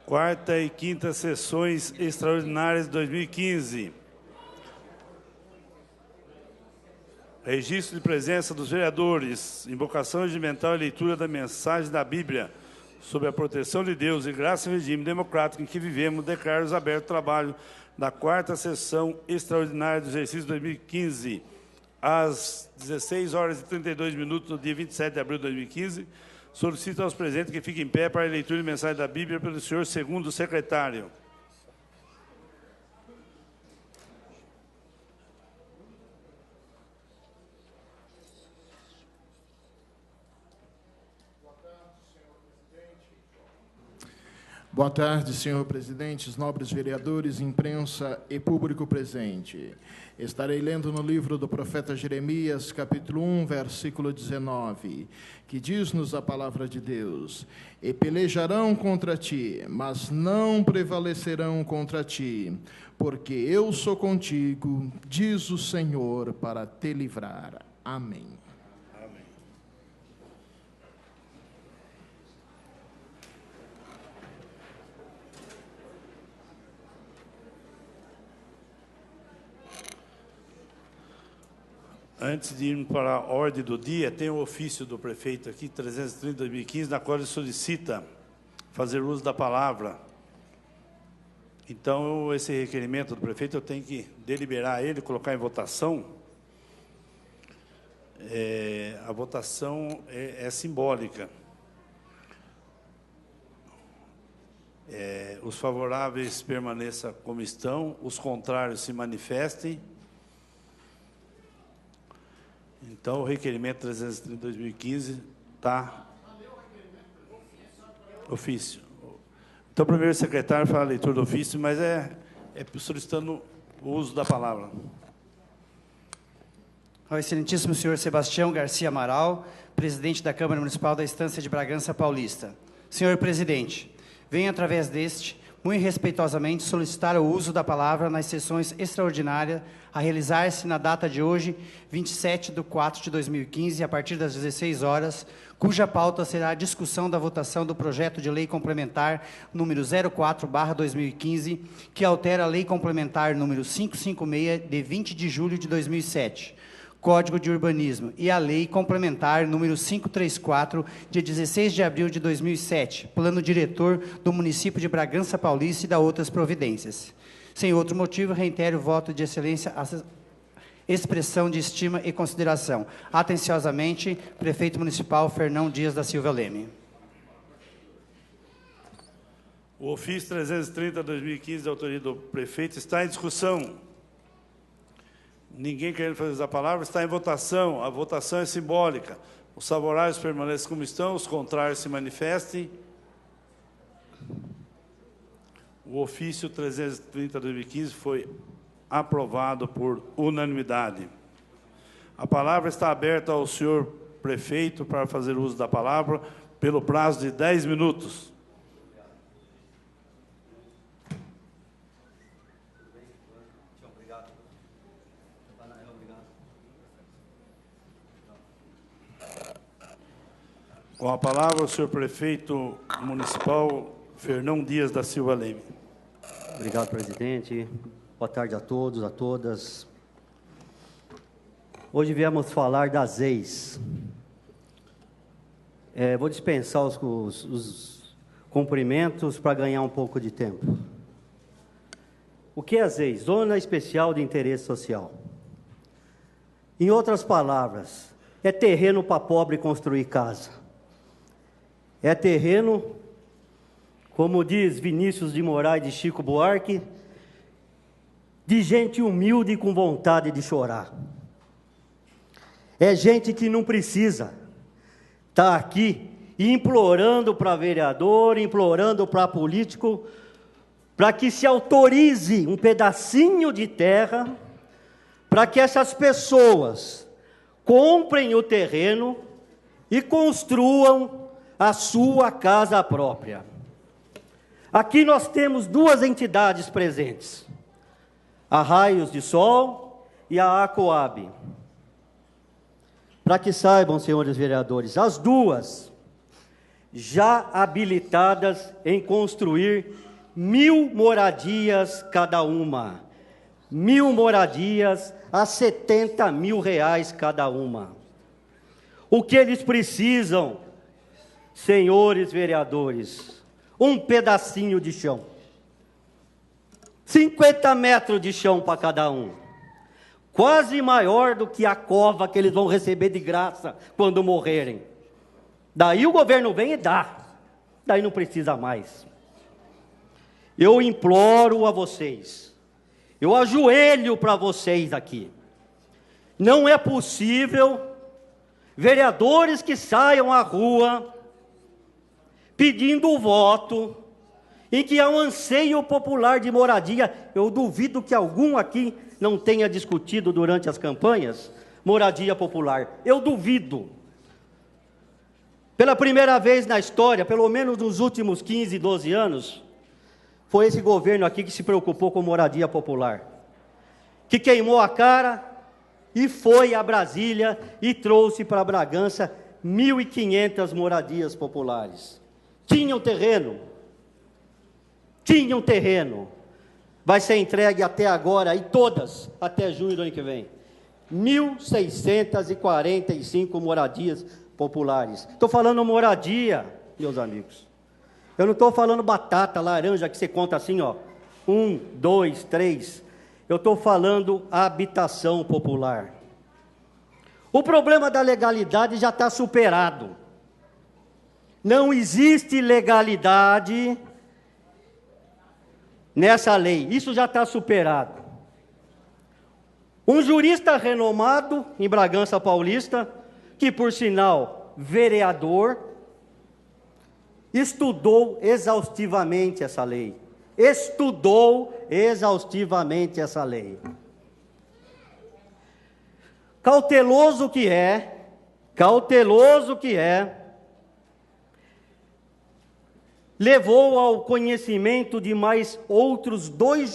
Quarta e quinta sessões extraordinárias de 2015. Registro de presença dos vereadores, invocação regimental e leitura da mensagem da Bíblia sobre a proteção de Deus e graça e regime democrático em que vivemos. Declaro aberto o trabalho da quarta sessão extraordinária do exercício 2015, às 16h32, no dia 27 de abril de 2015. Solicito aos presentes que fiquem em pé para a leitura de mensagem da Bíblia pelo senhor segundo secretário. Boa tarde, senhor presidente, nobres vereadores, imprensa e público presente. Estarei lendo no livro do profeta Jeremias, capítulo 1, versículo 19, que diz-nos a palavra de Deus: E pelejarão contra ti, mas não prevalecerão contra ti, porque eu sou contigo, diz o Senhor, para te livrar. Amém. Antes de irmos para a ordem do dia, tem o ofício do prefeito aqui, 330/2015, na qual ele solicita fazer uso da palavra. Então, esse requerimento do prefeito, eu tenho que deliberar ele, colocar em votação. A votação é simbólica. Os favoráveis permaneçam como estão, os contrários se manifestem. Então, o requerimento 330/2015 está ofício. Então, o primeiro secretário fala a leitura do ofício, mas é solicitando o uso da palavra. Ao excelentíssimo senhor Sebastião Garcia Amaral, presidente da Câmara Municipal da Estância de Bragança Paulista. Senhor presidente, venho através deste, muito respeitosamente, solicitar o uso da palavra nas sessões extraordinárias a realizar-se na data de hoje, 27/4/2015, a partir das 16 horas, cuja pauta será a discussão da votação do projeto de lei complementar número 04/2015, que altera a lei complementar número 556, de 20 de julho de 2007, Código de Urbanismo, e a lei complementar número 534, de 16 de abril de 2007, Plano Diretor do município de Bragança Paulista e da outras providências. Sem outro motivo, reitero o voto de excelência, expressão de estima e consideração. Atenciosamente, prefeito municipal Fernão Dias da Silva Leme. O ofício 330/2015, da autoria do prefeito, está em discussão. Ninguém querendo fazer a palavra, está em votação. A votação é simbólica. Os favoráveis permanecem como estão, os contrários se manifestem. O ofício 330/2015 foi aprovado por unanimidade. A palavra está aberta ao senhor prefeito para fazer uso da palavra pelo prazo de 10 minutos. Com a palavra, o senhor prefeito municipal Fernão Dias da Silva Leme. Obrigado, presidente. Boa tarde a todos, a todas. Hoje viemos falar das ex. Vou dispensar os cumprimentos para ganhar um pouco de tempo. O que é as ex? Zona Especial de Interesse Social. Em outras palavras, é terreno para pobre construir casa. É terreno, como diz Vinícius de Moraes de Chico Buarque, de gente humilde com vontade de chorar. É gente que não precisa estar aqui implorando para vereador, implorando para político, para que se autorize um pedacinho de terra, para que essas pessoas comprem o terreno e construam a sua casa própria. Aqui nós temos duas entidades presentes, a Raios de Sol e a ACOAB. Para que saibam, senhores vereadores, as duas já habilitadas em construir 1.000 moradias cada uma. 1.000 moradias a R$70 mil cada uma. O que eles precisam, senhores vereadores? Um pedacinho de chão. 50 metros de chão para cada um. Quase maior do que a cova que eles vão receber de graça quando morrerem. Daí o governo vem e dá. Daí não precisa mais. Eu imploro a vocês. Eu ajoelho para vocês aqui. Não é possível vereadores que saiam à rua pedindo o voto em que há um anseio popular de moradia. Eu duvido que algum aqui não tenha discutido durante as campanhas moradia popular. Eu duvido. Pela primeira vez na história, pelo menos nos últimos 15, 12 anos, foi esse governo aqui que se preocupou com moradia popular, que queimou a cara e foi a Brasília e trouxe para Bragança 1.500 moradias populares. Tinham terreno, vai ser entregue até agora, e todas, até junho do ano que vem, 1.645 moradias populares. Estou falando moradia, meus amigos. Eu não estou falando batata, laranja, que você conta assim, ó, 1, 2, 3. Eu estou falando habitação popular. O problema da legalidade já está superado. Não existe legalidade nessa lei. Isso já está superado. Um jurista renomado em Bragança Paulista, que por sinal, vereador, estudou exaustivamente essa lei. Cauteloso que é, levou ao conhecimento de mais outros dois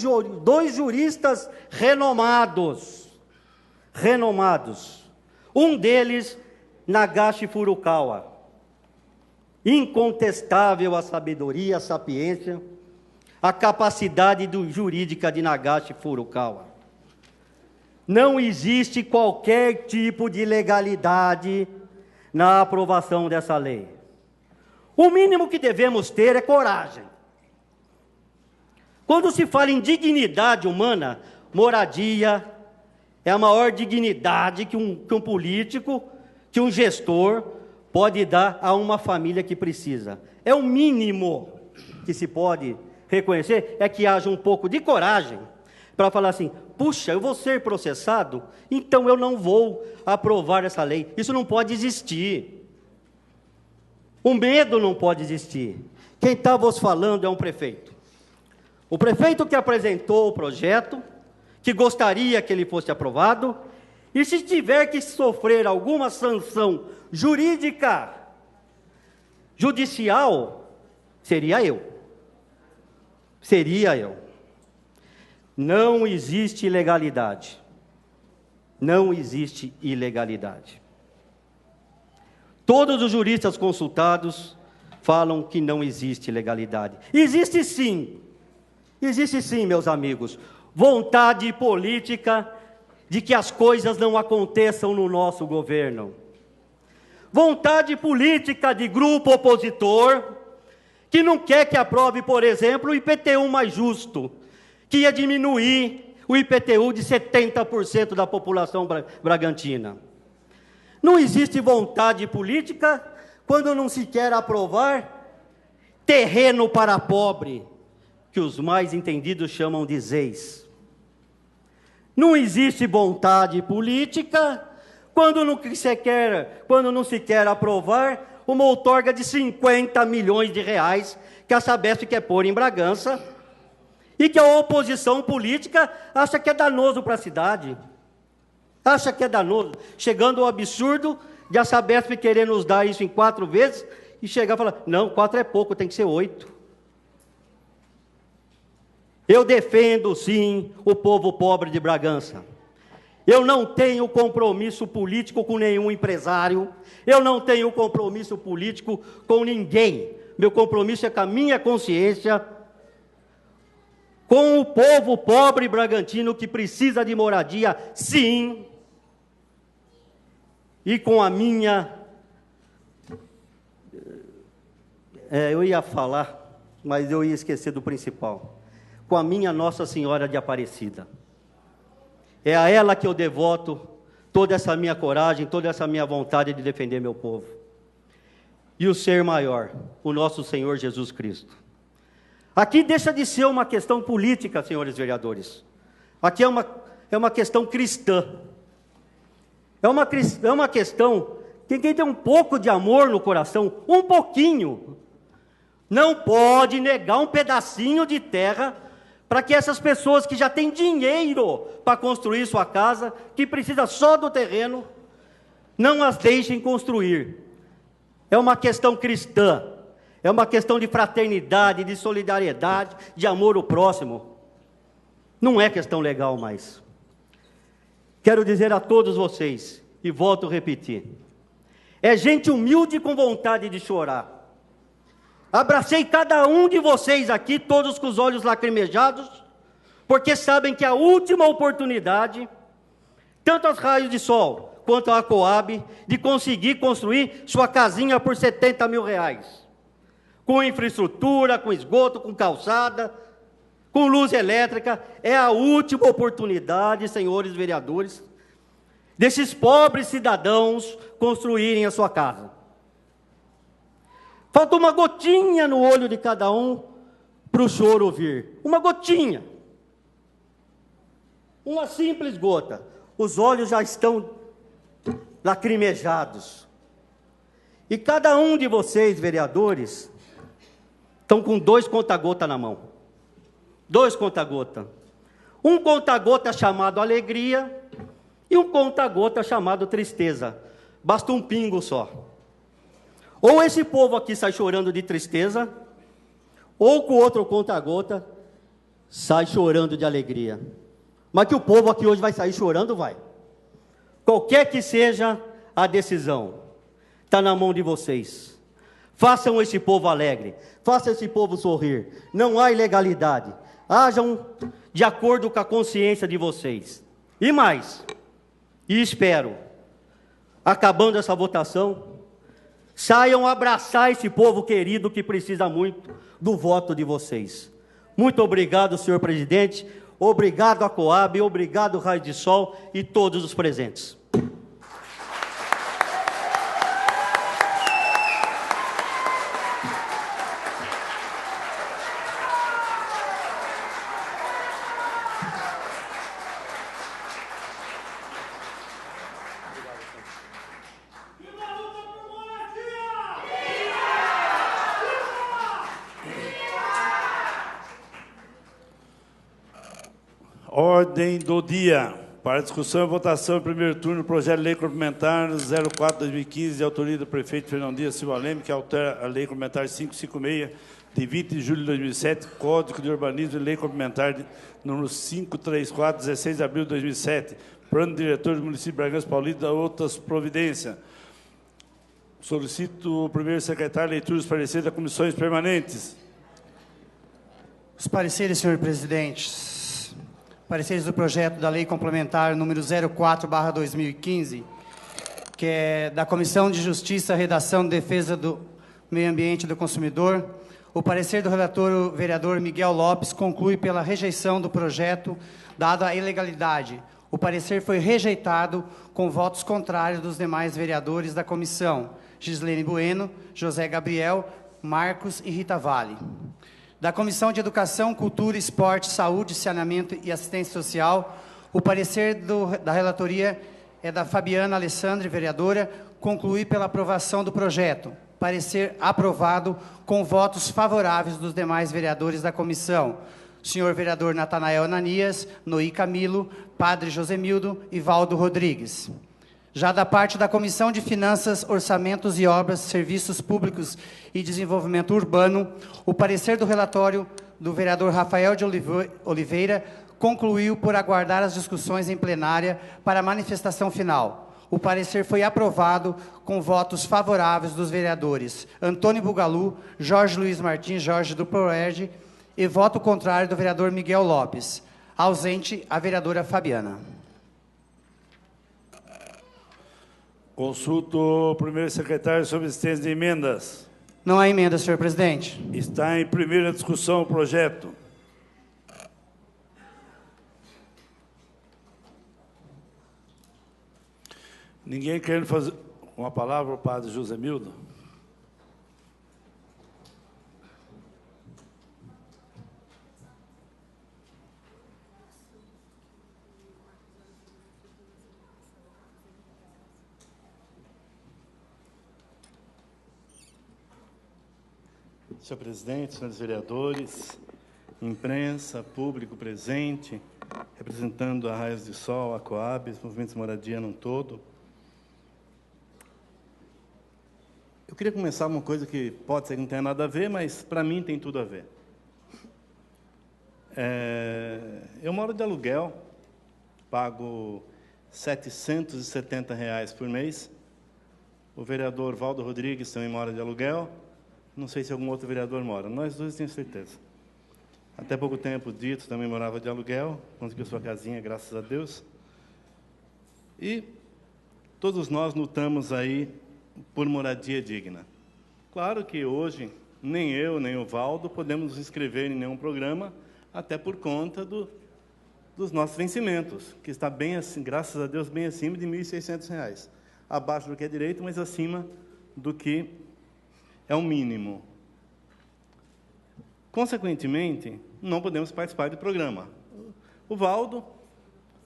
juristas renomados. Um deles, Nagashi Furukawa. Incontestável a sabedoria, a sapiência, a capacidade jurídica de Nagashi Furukawa. Não existe qualquer tipo de legalidade na aprovação dessa lei. O mínimo que devemos ter é coragem. Quando se fala em dignidade humana, moradia é a maior dignidade que um político, que um gestor pode dar a uma família que precisa. É o mínimo que se pode reconhecer, é que haja um pouco de coragem para falar assim, puxa, eu vou ser processado, então eu não vou aprovar essa lei. Isso não pode existir. O medo não pode existir. Quem está vos falando é um prefeito. O prefeito que apresentou o projeto, que gostaria que ele fosse aprovado, e se tiver que sofrer alguma sanção jurídica, judicial, seria eu. Não existe ilegalidade. Não existe ilegalidade. Todos os juristas consultados falam que não existe ilegalidade. Existe sim, meus amigos, vontade política de que as coisas não aconteçam no nosso governo. Vontade política de grupo opositor, que não quer que aprove, por exemplo, o IPTU mais justo, que ia diminuir o IPTU de 70% da população bragantina. Não existe vontade política quando não se quer aprovar terreno para pobre, que os mais entendidos chamam de ZEIS. Não existe vontade política quando não se quer aprovar uma outorga de 50 milhões de reais que a Sabesp quer pôr em Bragança e que a oposição política acha que é danoso para a cidade. Acha que é danoso, chegando ao absurdo de a Sabesp querer nos dar isso em 4 vezes e chegar e falar, não, 4 é pouco, tem que ser 8. Eu defendo, sim, o povo pobre de Bragança. Eu não tenho compromisso político com nenhum empresário, eu não tenho compromisso político com ninguém. Meu compromisso é com a minha consciência, com o povo pobre bragantino que precisa de moradia, sim, e com a minha... eu ia falar, mas eu ia esquecer do principal. Com a minha Nossa Senhora de Aparecida. É a ela que eu devoto toda essa minha coragem, toda essa minha vontade de defender meu povo. E o ser maior, o nosso Senhor Jesus Cristo. Aqui deixa de ser uma questão política, senhores vereadores. Aqui é uma questão cristã. É uma questão que quem tem um pouco de amor no coração, um pouquinho, não pode negar um pedacinho de terra para que essas pessoas que já têm dinheiro para construir sua casa, que precisa só do terreno, não as deixem construir. É uma questão cristã, é uma questão de fraternidade, de solidariedade, de amor ao próximo. Não é questão legal mais. Quero dizer a todos vocês, e volto a repetir, é gente humilde com vontade de chorar. Abracei cada um de vocês aqui, todos com os olhos lacrimejados, porque sabem que a última oportunidade, tanto as raios de sol, quanto a Coab, de conseguir construir sua casinha por R$70 mil. Com infraestrutura, com esgoto, com calçada, com luz elétrica, é a última oportunidade, senhores vereadores, desses pobres cidadãos construírem a sua casa. Falta uma gotinha no olho de cada um para o choro vir. Uma gotinha. Uma simples gota. Os olhos já estão lacrimejados. E cada um de vocês, vereadores, estão com 2 conta-gota na mão. 2 conta-gota. Um conta-gota chamado alegria e um conta-gota chamado tristeza. Basta um pingo só. Ou esse povo aqui sai chorando de tristeza, ou com outro conta-gota sai chorando de alegria. Mas que o povo aqui hoje vai sair chorando, vai. Qualquer que seja a decisão, está na mão de vocês. Façam esse povo alegre, façam esse povo sorrir. Não há ilegalidade. Hajam de acordo com a consciência de vocês. E mais, e espero, acabando essa votação, saiam abraçar esse povo querido que precisa muito do voto de vocês. Muito obrigado, senhor presidente. Obrigado a Coab, obrigado Raio de Sol e todos os presentes. Ordem do dia. Para discussão e votação em primeiro turno, projeto de lei complementar 04/2015, de autoria do prefeito Fernando Dias Silva Leme, que altera a lei complementar 556, de 20 de julho de 2007, Código de Urbanismo e lei complementar número 534, 16 de abril de 2007, plano diretor do município de Bragança Paulista, outras providências. Solicito o primeiro secretário a leitura dos pareceres das comissões permanentes. Os pareceres, senhor presidente. Pareceres do projeto da Lei Complementar número 04/2015, que é da Comissão de Justiça, Redação e Defesa do Meio Ambiente e do Consumidor. O parecer do relator, o vereador Miguel Lopes, conclui pela rejeição do projeto, dada a ilegalidade. O parecer foi rejeitado com votos contrários dos demais vereadores da comissão, Gislene Bueno, José Gabriel, Marcos e Rita Vale. Da Comissão de Educação, Cultura, Esporte, Saúde, Saneamento e Assistência Social, o parecer da relatoria é da Fabiana Alessandri, vereadora, conclui pela aprovação do projeto. Parecer aprovado com votos favoráveis dos demais vereadores da comissão. Senhor vereador Natanael Ananias, Noí Camilo, Padre Josemildo e Valdo Rodrigues. Já da parte da Comissão de Finanças, Orçamentos e Obras, Serviços Públicos e Desenvolvimento Urbano, o parecer do relatório do vereador Rafael de Oliveira concluiu por aguardar as discussões em plenária para a manifestação final. O parecer foi aprovado com votos favoráveis dos vereadores Antônio Bugalu, Jorge Luiz Martins, Jorge do ProERG, e voto contrário do vereador Miguel Lopes. Ausente a vereadora Fabiana. Consulto o primeiro secretário sobre existência de emendas. Não há emenda, senhor presidente. Está em primeira discussão o projeto. Ninguém querendo fazer... Com a palavra, o padre José Mildo. Senhor presidente, senhores vereadores, imprensa, público presente, representando a Raios de Sol, a Coab, os movimentos de moradia num todo. Eu queria começar uma coisa que pode ser que não tenha nada a ver, mas para mim tem tudo a ver. Eu moro de aluguel, pago R$ 770 por mês. O vereador Valdo Rodrigues também mora de aluguel. Não sei se algum outro vereador mora. Nós dois tenho certeza. Até pouco tempo, o Dito também morava de aluguel, conseguiu sua casinha, graças a Deus. E todos nós lutamos aí por moradia digna. Claro que hoje, nem eu, nem o Valdo, podemos nos inscrever em nenhum programa, até por conta dos nossos vencimentos, que está bem assim, graças a Deus, bem acima de R$ 1.600. Abaixo do que é direito, mas acima do que é o mínimo. Consequentemente, não podemos participar do programa. O Valdo,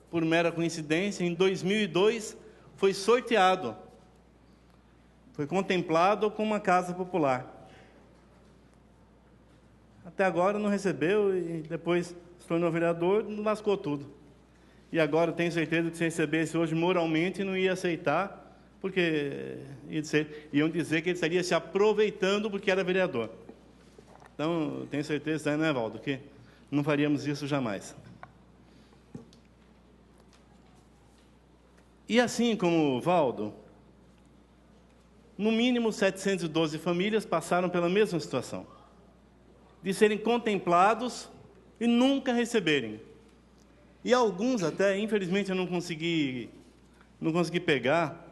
por mera coincidência, em 2002, foi sorteado, foi contemplado com uma casa popular. Até agora não recebeu e depois se tornou vereador, lascou tudo. E agora tenho certeza que se recebesse hoje moralmente não ia aceitar, porque iam dizer que ele estaria se aproveitando porque era vereador. Então, tenho certeza, né, Valdo, que não faríamos isso jamais. E assim como o Valdo, no mínimo 712 famílias passaram pela mesma situação, de serem contemplados e nunca receberem. E alguns até, infelizmente, eu não consegui pegar.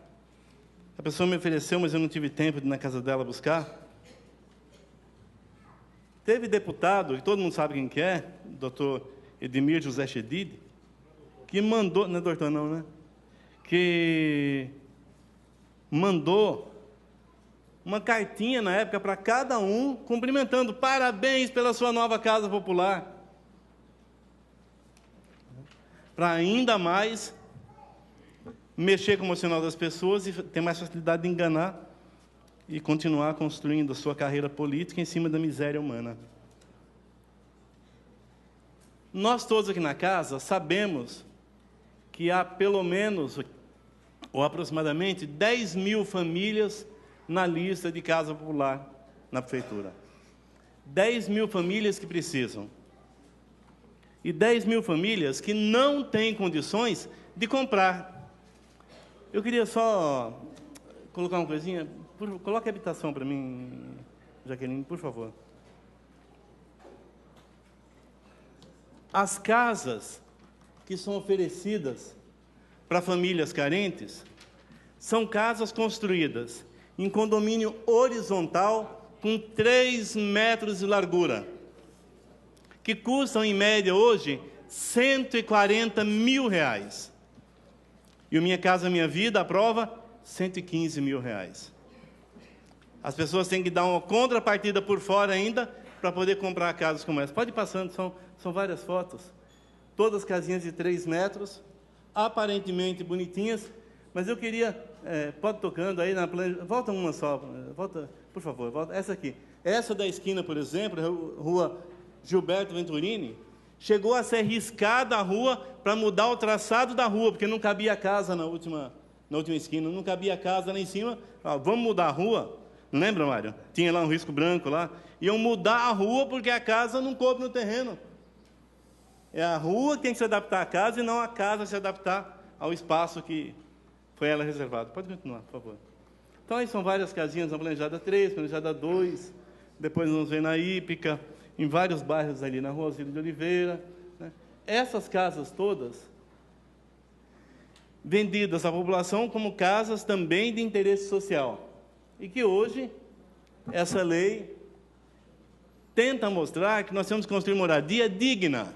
A pessoa me ofereceu, mas eu não tive tempo de ir na casa dela buscar. Teve deputado, que todo mundo sabe quem que é, o doutor Edmir José Chedid, que mandou, não é doutor não, né? Que mandou uma cartinha na época para cada um, cumprimentando, parabéns pela sua nova casa popular. Para ainda mais mexer com o emocional das pessoas e ter mais facilidade de enganar e continuar construindo a sua carreira política em cima da miséria humana. Nós todos aqui na casa sabemos que há pelo menos, ou aproximadamente, 10 mil famílias na lista de casa popular na prefeitura. 10 mil famílias que precisam. E 10 mil famílias que não têm condições de comprar. Eu queria só colocar uma coisinha. Coloque a habitação para mim, Jaqueline, por favor. As casas que são oferecidas para famílias carentes são casas construídas em condomínio horizontal com 3 metros de largura, que custam, em média, hoje, R$ 140 mil. E o Minha Casa Minha Vida, a prova, R$ 115 mil. As pessoas têm que dar uma contrapartida por fora ainda para poder comprar casas como essa. Pode ir passando, são várias fotos. Todas casinhas de 3 metros, aparentemente bonitinhas, mas eu queria, pode tocando aí na planejamento, volta uma só, volta, por favor, volta, essa aqui. Essa da esquina, por exemplo, Rua Gilberto Venturini, chegou a ser riscada a rua para mudar o traçado da rua, porque não cabia casa na última esquina, não cabia casa lá em cima. Vamos mudar a rua? Não lembra, Mário? Tinha lá um risco branco lá. Iam mudar a rua porque a casa não coube no terreno. É a rua que tem que se adaptar à casa e não a casa se adaptar ao espaço que foi ela reservado. Pode continuar, por favor. Então, aí são várias casinhas na planejada 3, planejada 2, depois vamos ver na Hípica, em vários bairros ali, na Rua Osílio de Oliveira, né? Essas casas todas, vendidas à população como casas também de interesse social. E que hoje, essa lei tenta mostrar que nós temos que construir moradia digna,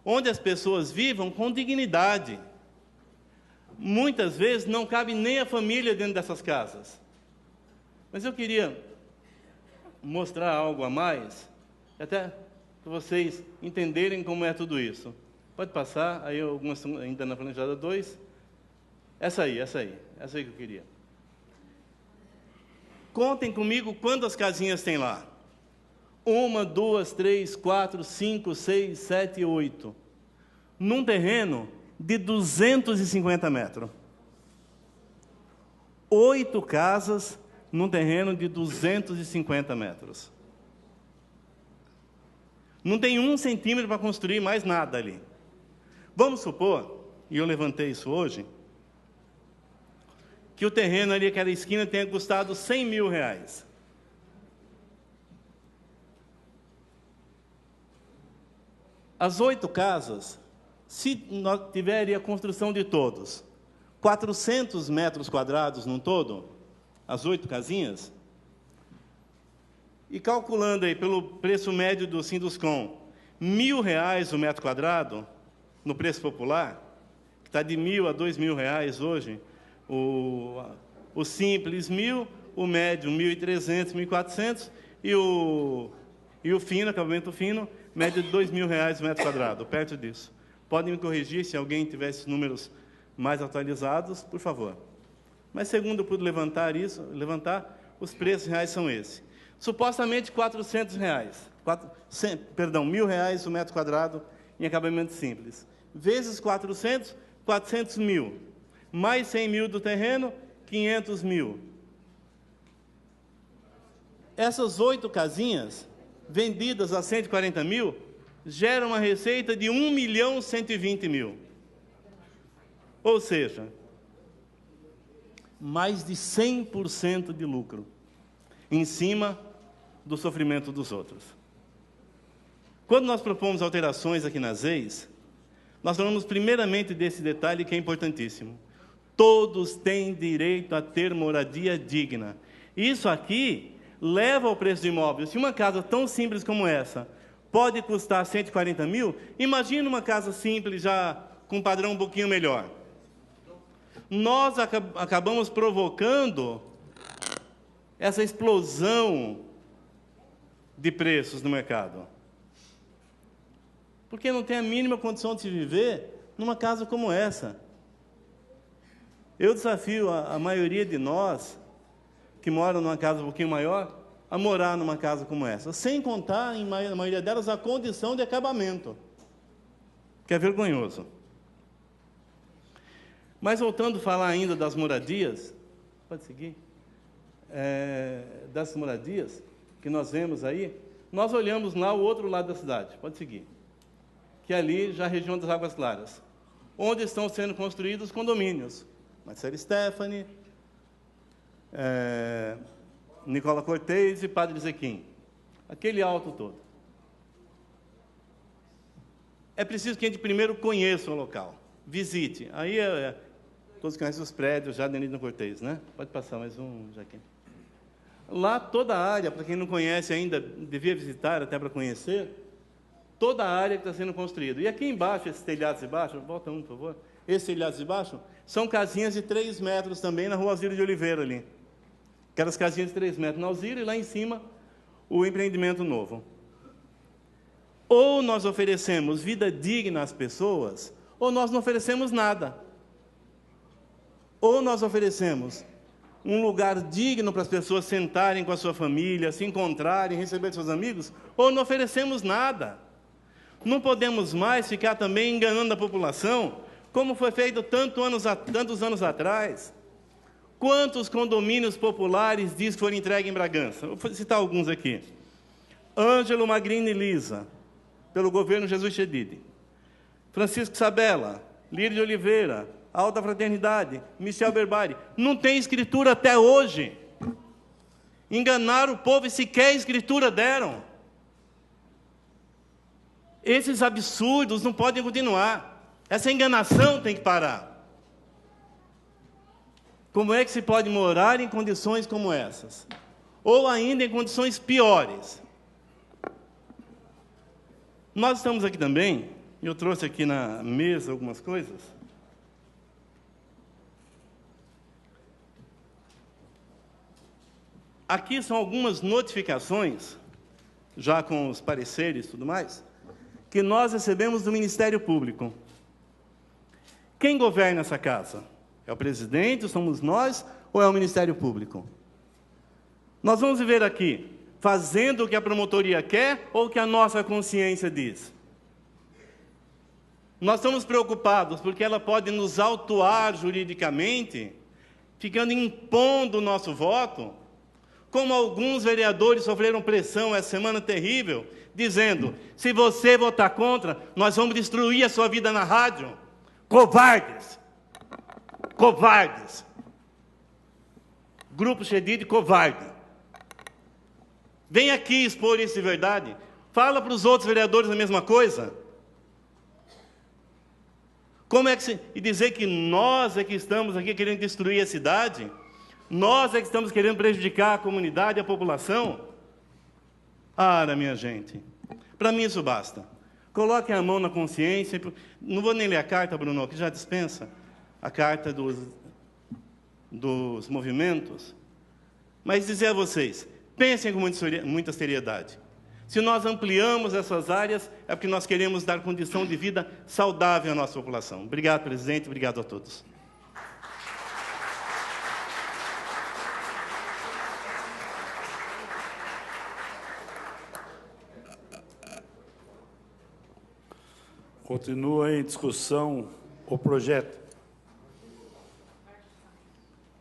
onde as pessoas vivam com dignidade. Muitas vezes não cabe nem a família dentro dessas casas. Mas eu queria mostrar algo a mais, até para vocês entenderem como é tudo isso. Pode passar, aí algumas ainda na planejada 2. Essa aí que eu queria. Contem comigo quantas casinhas tem lá. 1, 2, 3, 4, 5, 6, 7, 8. Num terreno de 250 metros. 8 casas num terreno de 250 metros. Não tem 1 centímetro para construir mais nada ali. Vamos supor, e eu levantei isso hoje, que o terreno ali, aquela esquina, tenha custado R$100 mil. As 8 casas, se nós tiverem a construção de todos, 400 metros quadrados num todo, as 8 casinhas, e calculando aí pelo preço médio do Sinduscom, R$1.000 o metro quadrado, no preço popular, que está de R$1.000 a R$2.000 hoje, o simples 1.000, o médio 1.300, 1.400, e o fino, acabamento fino, média de R$2.000 o metro quadrado, perto disso. Podem me corrigir se alguém tiver esses números mais atualizados, por favor. Mas, segundo eu pude levantar, os preços reais são esses. Supostamente R$400, R$1.000 o metro quadrado em acabamento simples. Vezes 400, 400 mil. Mais 100 mil do terreno, 500 mil. Essas 8 casinhas, vendidas a 140 mil, geram uma receita de 1.120.000. Ou seja, mais de 100% de lucro em cima do sofrimento dos outros. Quando nós propomos alterações aqui nas leis, nós falamos primeiramente desse detalhe que é importantíssimo. Todos têm direito a ter moradia digna. Isso aqui leva ao preço de imóveis. Se uma casa tão simples como essa pode custar 140 mil, imagine uma casa simples já com um padrão um pouquinho melhor. Nós acabamos provocando essa explosão de preços no mercado. Porque não tem a mínima condição de se viver numa casa como essa. Eu desafio a maioria de nós, que moram numa casa um pouquinho maior, a morar numa casa como essa. Sem contar, na maioria delas, a condição de acabamento, que é vergonhoso. Mas voltando a falar ainda das moradias, pode seguir? Das moradias que nós vemos aí, nós olhamos lá o outro lado da cidade, pode seguir, que é ali já a região das Águas Claras, onde estão sendo construídos condomínios, Marcelo Stefani, Nicola Cortez e Padre Zequim, aquele alto todo. É preciso que a gente primeiro conheça o local, visite, aí todos conhecem os prédios já de Nilton Cortez, né? Pode passar mais um, Jaquim. Lá, toda a área, para quem não conhece ainda, devia visitar até para conhecer, toda a área que está sendo construída. E aqui embaixo, esses telhados de baixo, volta um, por favor, esses telhados de baixo, são casinhas de 3 metros também na Rua Osílio de Oliveira ali. Aquelas casinhas de 3 metros na Osílio e lá em cima, o empreendimento novo. Ou nós oferecemos vida digna às pessoas, ou nós não oferecemos nada. Ou nós oferecemos um lugar digno para as pessoas sentarem com a sua família, se encontrarem, receber seus amigos, ou não oferecemos nada. Não podemos mais ficar também enganando a população, como foi feito tantos anos atrás. Quantos condomínios populares diz que foram entregues em Bragança? Vou citar alguns aqui. Ângelo Magrini Lisa, pelo governo Jesus Chedid. Francisco Sabella, Lírio de Oliveira, Alta Fraternidade, Michel Berbari. Não tem escritura até hoje. Enganaram o povo e sequer escritura deram. Esses absurdos não podem continuar. Essa enganação tem que parar. Como é que se pode morar em condições como essas? Ou ainda em condições piores? Nós estamos aqui também, eu trouxe aqui na mesa algumas coisas. Aqui são algumas notificações, já com os pareceres e tudo mais, que nós recebemos do Ministério Público. Quem governa essa casa? É o presidente, somos nós, ou é o Ministério Público? Nós vamos ver aqui, fazendo o que a promotoria quer ou o que a nossa consciência diz. Nós estamos preocupados porque ela pode nos autuar juridicamente, ficando impondo o nosso voto, como alguns vereadores sofreram pressão essa semana terrível, dizendo, se você votar contra, nós vamos destruir a sua vida na rádio. Covardes! Covardes! Grupo Chedi de covarde. Vem aqui expor isso de verdade. Fala para os outros vereadores a mesma coisa. Como é que e dizer que nós é que estamos aqui querendo destruir a cidade? Nós é que estamos querendo prejudicar a comunidade, a população? Ora, minha gente, para mim isso basta. Coloquem a mão na consciência. Não vou nem ler a carta, Bruno, que já dispensa a carta dos movimentos. Mas dizer a vocês, pensem com muita seriedade. Se nós ampliamos essas áreas, é porque nós queremos dar condição de vida saudável à nossa população. Obrigado, presidente. Obrigado a todos. Continua em discussão o projeto.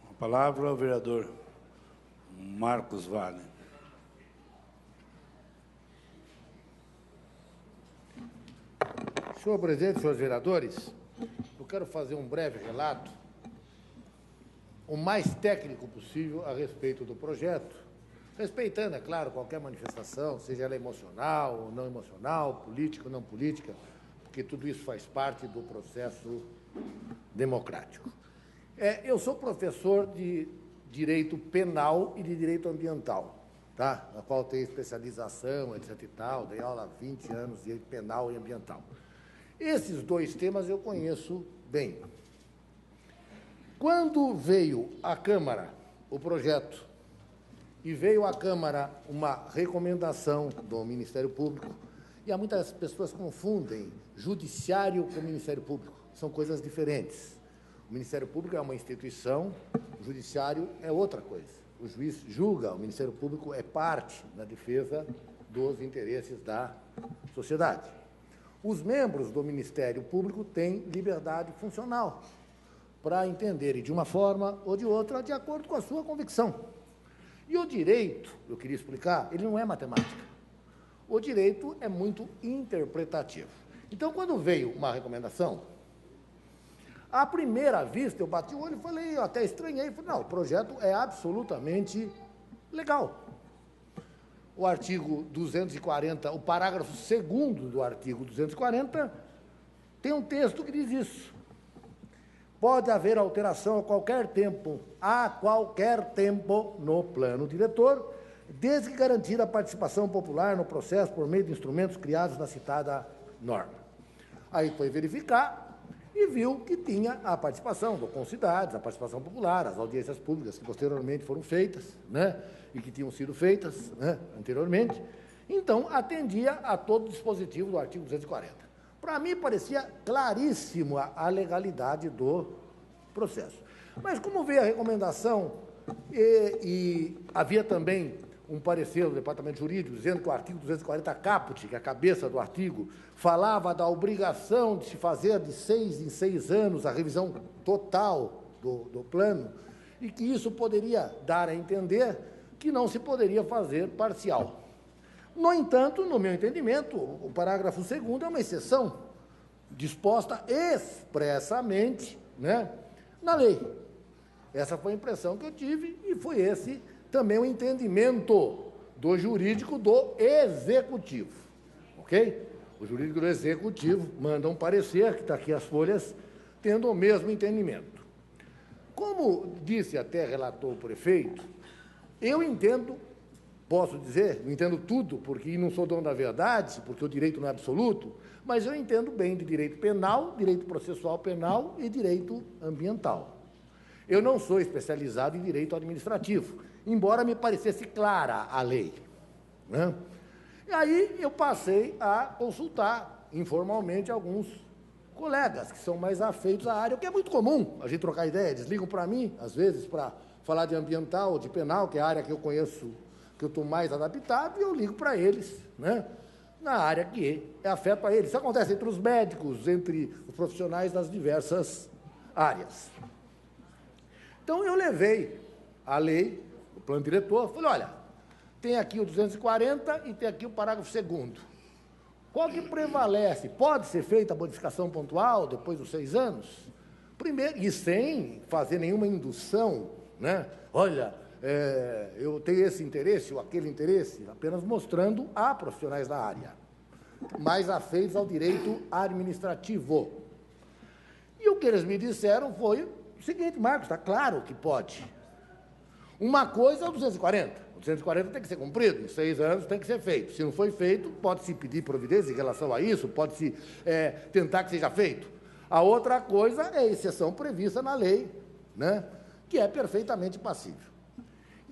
A palavra ao vereador Marcos Vale. Senhor presidente, senhores vereadores, eu quero fazer um breve relato, o mais técnico possível a respeito do projeto, respeitando, é claro, qualquer manifestação, seja ela emocional ou não emocional, política ou não política, porque tudo isso faz parte do processo democrático. Eu sou professor de Direito Penal e de Direito Ambiental, tá? Na qual tenho especialização, etc. e tal, dei aula há 20 anos de Direito Penal e Ambiental. Esses dois temas eu conheço bem. Quando veio à Câmara o projeto e veio à Câmara uma recomendação do Ministério Público, e há muitas pessoas que confundem Judiciário com Ministério Público, são coisas diferentes. O Ministério Público é uma instituição, o Judiciário é outra coisa. O juiz julga, o Ministério Público é parte na defesa dos interesses da sociedade. Os membros do Ministério Público têm liberdade funcional para entenderem de uma forma ou de outra, de acordo com a sua convicção. E o direito, eu queria explicar, ele não é matemática. O direito é muito interpretativo. Então, quando veio uma recomendação, à primeira vista, eu bati o olho e falei, eu até estranhei, falei, não, o projeto é absolutamente legal. O artigo 240, o parágrafo 2º do artigo 240, tem um texto que diz isso. Pode haver alteração a qualquer tempo no plano diretor, desde que garantida a participação popular no processo por meio de instrumentos criados na citada norma. Aí foi verificar e viu que tinha a participação do Concidades, a participação popular, as audiências públicas que posteriormente foram feitas, né, e que tinham sido feitas, né, anteriormente. Então, atendia a todo o dispositivo do artigo 240. Para mim, parecia claríssimo a legalidade do processo. Mas, como veio a recomendação, e havia também um parecer do Departamento Jurídico dizendo que o artigo 240 caput, que é a cabeça do artigo, falava da obrigação de se fazer de 6 em 6 anos a revisão total do plano, e que isso poderia dar a entender que não se poderia fazer parcial. No entanto, no meu entendimento, o parágrafo 2º é uma exceção. disposta expressamente, né, na lei. Essa foi a impressão que eu tive e foi esse também o entendimento do jurídico do Executivo, ok? O jurídico do Executivo manda um parecer, que está aqui as folhas, tendo o mesmo entendimento. Como disse até relatou o prefeito, eu entendo, posso dizer, não entendo tudo, porque não sou dono da verdade, porque o direito não é absoluto, mas eu entendo bem de direito penal, direito processual penal e direito ambiental. Eu não sou especializado em direito administrativo, embora me parecesse clara a lei, né? E aí eu passei a consultar informalmente alguns colegas que são mais afeitos à área, o que é muito comum a gente trocar ideia. Eles ligam para mim, às vezes, para falar de ambiental, de penal, que é a área que eu conheço, que eu estou mais adaptado, e eu ligo para eles, né, na área que é afeto a eles. Isso acontece entre os médicos, entre os profissionais das diversas áreas. Então, eu levei a lei, o plano diretor, falei, olha, tem aqui o 240 e tem aqui o parágrafo 2º. Qual que prevalece? Pode ser feita a modificação pontual depois dos 6 anos? Primeiro, e sem fazer nenhuma indução, né? Olha, eu tenho esse interesse ou aquele interesse, apenas mostrando a profissionais da área, mais afeitos ao direito administrativo. E o que eles me disseram foi o seguinte, Marcos, está claro que pode. Uma coisa é o 240. O 240 tem que ser cumprido, em 6 anos tem que ser feito. Se não foi feito, pode-se pedir providência em relação a isso, pode-se tentar que seja feito. A outra coisa é a exceção prevista na lei, né, que é perfeitamente passível.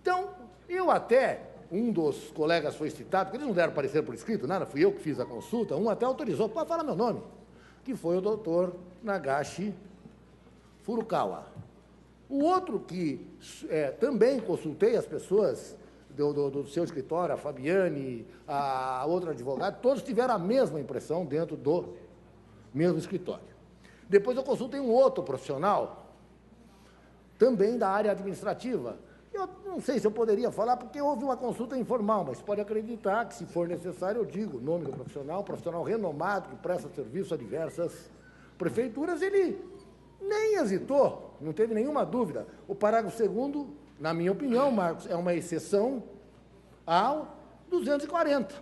Então, eu até, um dos colegas foi citado, porque eles não deram parecer por escrito, nada, fui eu que fiz a consulta, um até autorizou, pode falar meu nome, que foi o doutor Nagashi Furukawa. O outro que também consultei as pessoas do seu escritório, a Fabiane, a outra advogada, todos tiveram a mesma impressão dentro do mesmo escritório. Depois eu consultei um outro profissional, também da área administrativa. Eu não sei se eu poderia falar, porque houve uma consulta informal, mas pode acreditar que, se for necessário, eu digo o nome do profissional, um profissional renomado, que presta serviço a diversas prefeituras. Ele nem hesitou, não teve nenhuma dúvida. O parágrafo 2º, na minha opinião, Marcos, é uma exceção ao 240.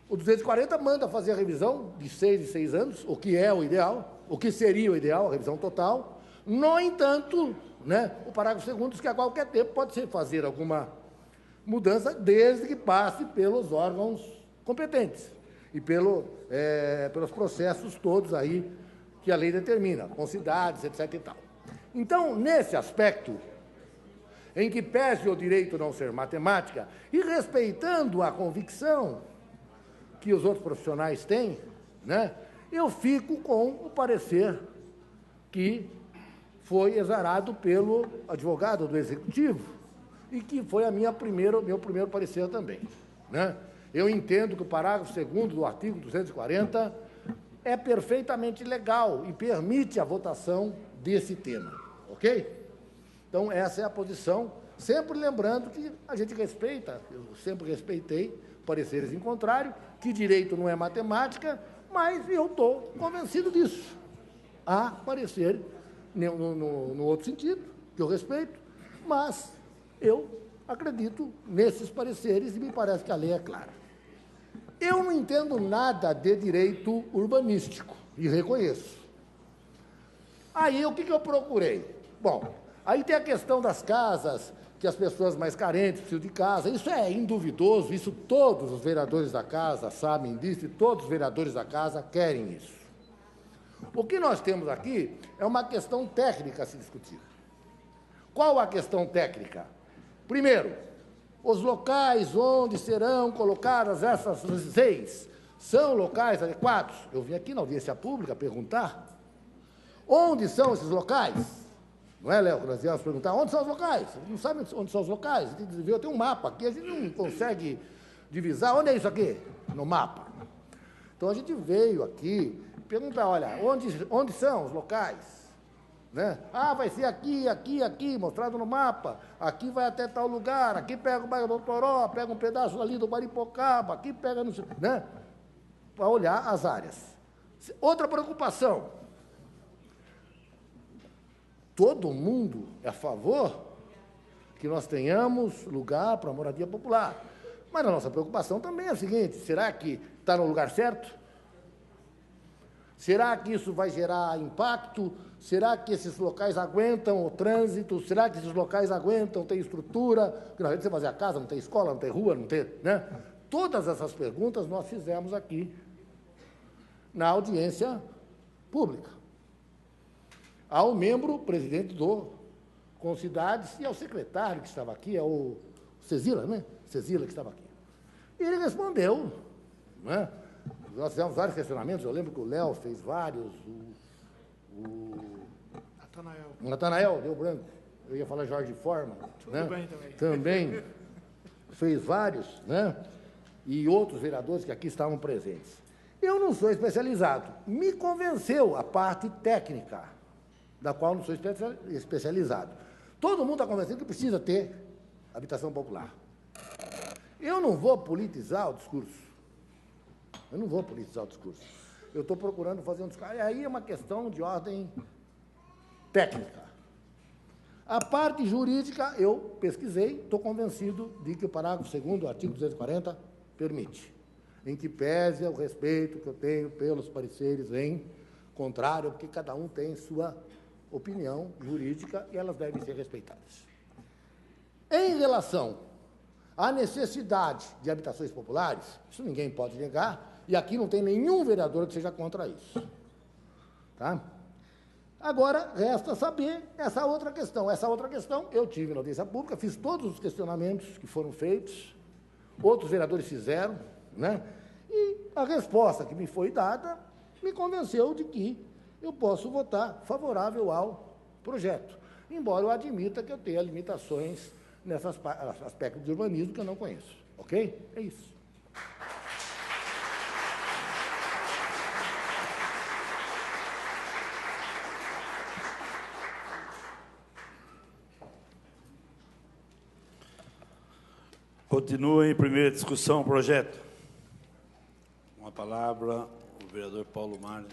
O 240 manda fazer a revisão de 6 em 6 anos, o que é o ideal, o que seria o ideal, a revisão total. No entanto, né, o parágrafo 2º diz que a qualquer tempo pode-se fazer alguma mudança, desde que passe pelos órgãos competentes e pelos processos todos aí que a lei determina, com cidades, etc. e tal. Então, nesse aspecto, em que pese o direito não ser matemática, e respeitando a convicção que os outros profissionais têm, né, eu fico com o parecer que foi exarado pelo advogado do Executivo e que foi meu primeiro parecer também, né? Eu entendo que o parágrafo 2º do artigo 240 é perfeitamente legal e permite a votação desse tema, ok? Então, essa é a posição, sempre lembrando que a gente respeita, eu sempre respeitei pareceres em contrário, que direito não é matemática, mas eu estou convencido disso. Há parecer no outro sentido, que eu respeito, mas eu acredito nesses pareceres e me parece que a lei é clara. Eu não entendo nada de direito urbanístico, e reconheço. Aí, o que eu procurei? Bom, aí tem a questão das casas, que as pessoas mais carentes precisam de casa. Isso é induvidoso, isso todos os vereadores da casa sabem disso, e todos os vereadores da casa querem isso. O que nós temos aqui é uma questão técnica a se discutir. Qual a questão técnica? Primeiro, os locais onde serão colocadas essas leis são locais adequados? Eu vim aqui na audiência pública perguntar onde são esses locais. Não é, Léo, que nós viemos perguntar onde são os locais? A gente não sabe onde são os locais. Eu tenho um mapa aqui, a gente não consegue divisar. Onde é isso aqui? No mapa. Então, a gente veio aqui perguntar, olha, onde são os locais? Né? Ah, vai ser aqui, aqui, aqui, mostrado no mapa. Aqui vai até tal lugar, aqui pega o bairro do Toró, pega um pedaço ali do Baripocaba, aqui pega no... né? Para olhar as áreas. Outra preocupação. Todo mundo é a favor que nós tenhamos lugar para a moradia popular. Mas a nossa preocupação também é a seguinte: será que está no lugar certo? Será que isso vai gerar impacto? Será que esses locais aguentam o trânsito? Será que esses locais aguentam, tem estrutura? Porque na hora de você fazer a casa, não tem escola, não tem rua, não tem... né? Todas essas perguntas nós fizemos aqui na audiência pública. Ao membro presidente do Concidades e ao secretário que estava aqui, é o Cezila, né? Cezila que estava aqui. E ele respondeu, né? Nós fizemos vários questionamentos, eu lembro que o Léo fez vários, Natanael, deu branco, eu ia falar Jorge Forma, né? Bem, também fez vários, né? E outros vereadores que aqui estavam presentes. Eu não sou especializado, me convenceu a parte técnica, da qual não sou especializado. Todo mundo está convencido que precisa ter habitação popular. Eu não vou politizar o discurso. Eu estou procurando fazer um discurso. E aí é uma questão de ordem técnica. A parte jurídica, eu pesquisei, estou convencido de que o parágrafo 2º do artigo 240 permite, em que pese o respeito que eu tenho pelos pareceres em contrário, porque cada um tem sua opinião jurídica e elas devem ser respeitadas. Em relação à necessidade de habitações populares, isso ninguém pode negar, e aqui não tem nenhum vereador que seja contra isso. Tá? Agora, resta saber essa outra questão. Essa outra questão, eu tive na audiência pública, fiz todos os questionamentos que foram feitos, outros vereadores fizeram, né? E a resposta que me foi dada me convenceu de que eu posso votar favorável ao projeto, embora eu admita que eu tenha limitações nesses aspectos de urbanismo que eu não conheço. Ok? É isso. Continua em primeira discussão o projeto. Com a palavra, o vereador Paulo Mário.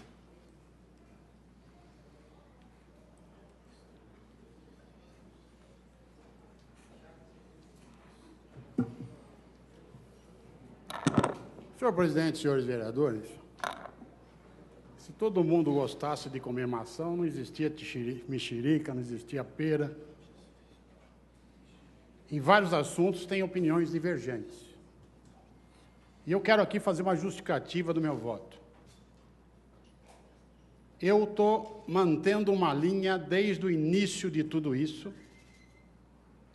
Senhor presidente, senhores vereadores, se todo mundo gostasse de comer maçã, não existia mexerica, não existia pera. Em vários assuntos tem opiniões divergentes. E eu quero aqui fazer uma justificativa do meu voto. Eu estou mantendo uma linha desde o início de tudo isso,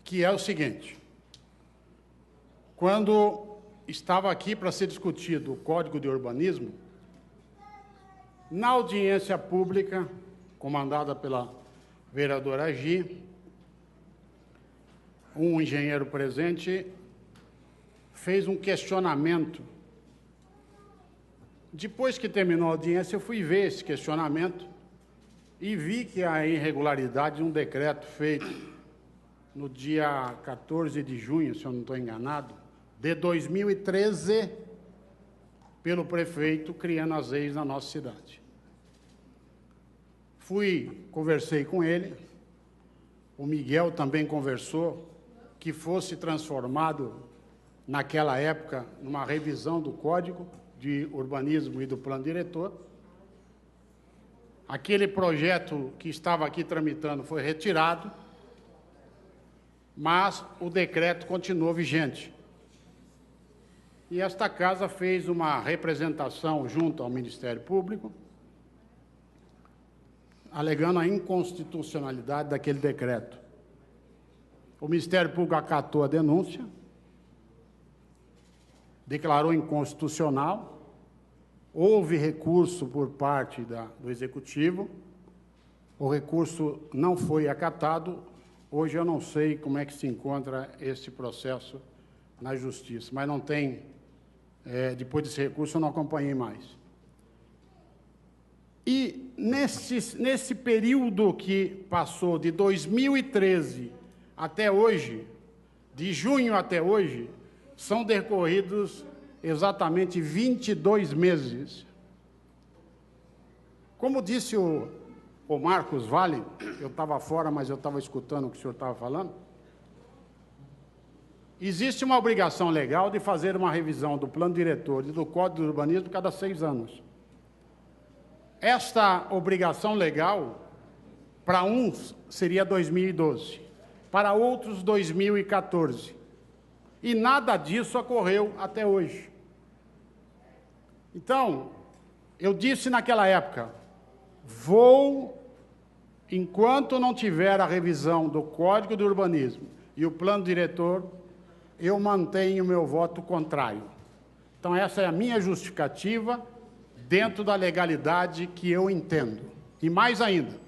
que é o seguinte: quando estava aqui para ser discutido o Código de Urbanismo, na audiência pública, comandada pela vereadora Agi, um engenheiro presente fez um questionamento. Depois que terminou a audiência, eu fui ver esse questionamento e vi que a irregularidade de um decreto feito no dia 14 de junho, se eu não estou enganado, de 2013, pelo prefeito, criando as leis na nossa cidade. Conversei com ele, o Miguel também conversou, que fosse transformado, naquela época, numa revisão do Código de Urbanismo e do Plano Diretor. Aquele projeto que estava aqui tramitando foi retirado, mas o decreto continuou vigente. E esta casa fez uma representação junto ao Ministério Público, alegando a inconstitucionalidade daquele decreto. O Ministério Público acatou a denúncia, declarou inconstitucional, houve recurso por parte do Executivo, o recurso não foi acatado. Hoje eu não sei como é que se encontra esse processo na Justiça, mas não tem, depois desse recurso eu não acompanhei mais. E nesse período que passou de 2013 até hoje, de junho até hoje, são decorridos exatamente 22 meses. Como disse o Marcos Vale, eu estava fora, mas eu estava escutando o que o senhor estava falando, existe uma obrigação legal de fazer uma revisão do plano diretor e do Código do Urbanismo cada 6 anos. Esta obrigação legal, para uns, seria 2012, para outros, 2014. E nada disso ocorreu até hoje. Então, eu disse naquela época, enquanto não tiver a revisão do Código do Urbanismo e o plano diretor, eu mantenho meu voto contrário. Então, essa é a minha justificativa dentro da legalidade que eu entendo. E mais ainda,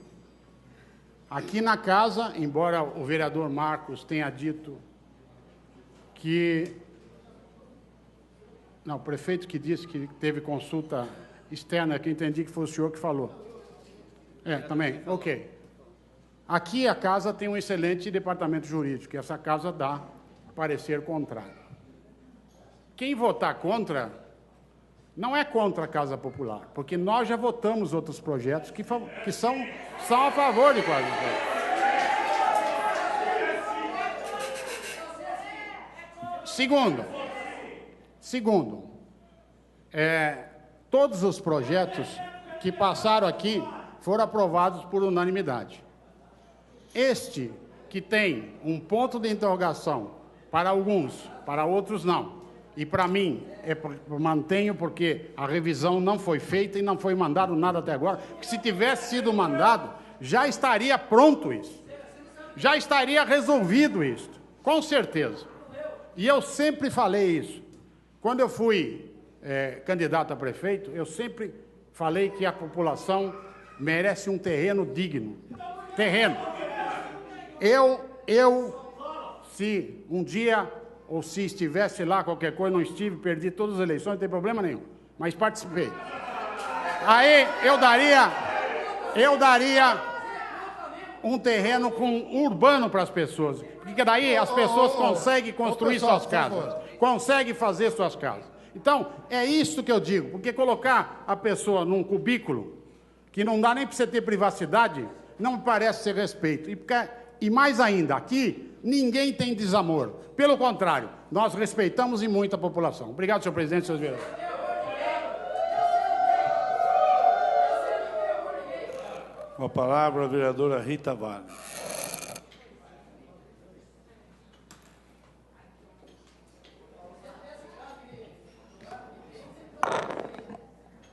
aqui na casa, embora o vereador Marcos tenha dito que... Não, o prefeito que disse que teve consulta externa, que entendi que foi o senhor que falou. Também, ok. Aqui a casa tem um excelente departamento jurídico, e essa casa dá parecer contrário. Quem votar contra, não é contra a Casa Popular, porque nós já votamos outros projetos que são a favor de Casa Popular. Segundo, todos os projetos que passaram aqui foram aprovados por unanimidade. Este, que tem um ponto de interrogação para alguns, para outros não, e para mim, mantenho porque a revisão não foi feita e não foi mandado nada até agora, que se tivesse sido mandado, já estaria pronto isso, já estaria resolvido isso, com certeza. E eu sempre falei isso. Quando eu fui candidato a prefeito, eu sempre falei que a população merece um terreno digno. Terreno. Se um dia, ou se estivesse lá, qualquer coisa, não estive, perdi todas as eleições, não tem problema nenhum, mas participei. Aí eu daria um terreno urbano para as pessoas, porque daí as pessoas conseguem construir suas casas, conseguem fazer suas casas. Então, é isso que eu digo, porque colocar a pessoa num cubículo, que não dá nem para você ter privacidade, não me parece ser respeito. E mais ainda, aqui, ninguém tem desamor. Pelo contrário, nós respeitamos e muito a população. Obrigado, senhor presidente, senhores vereadores. Com a palavra, a vereadora Rita Vale.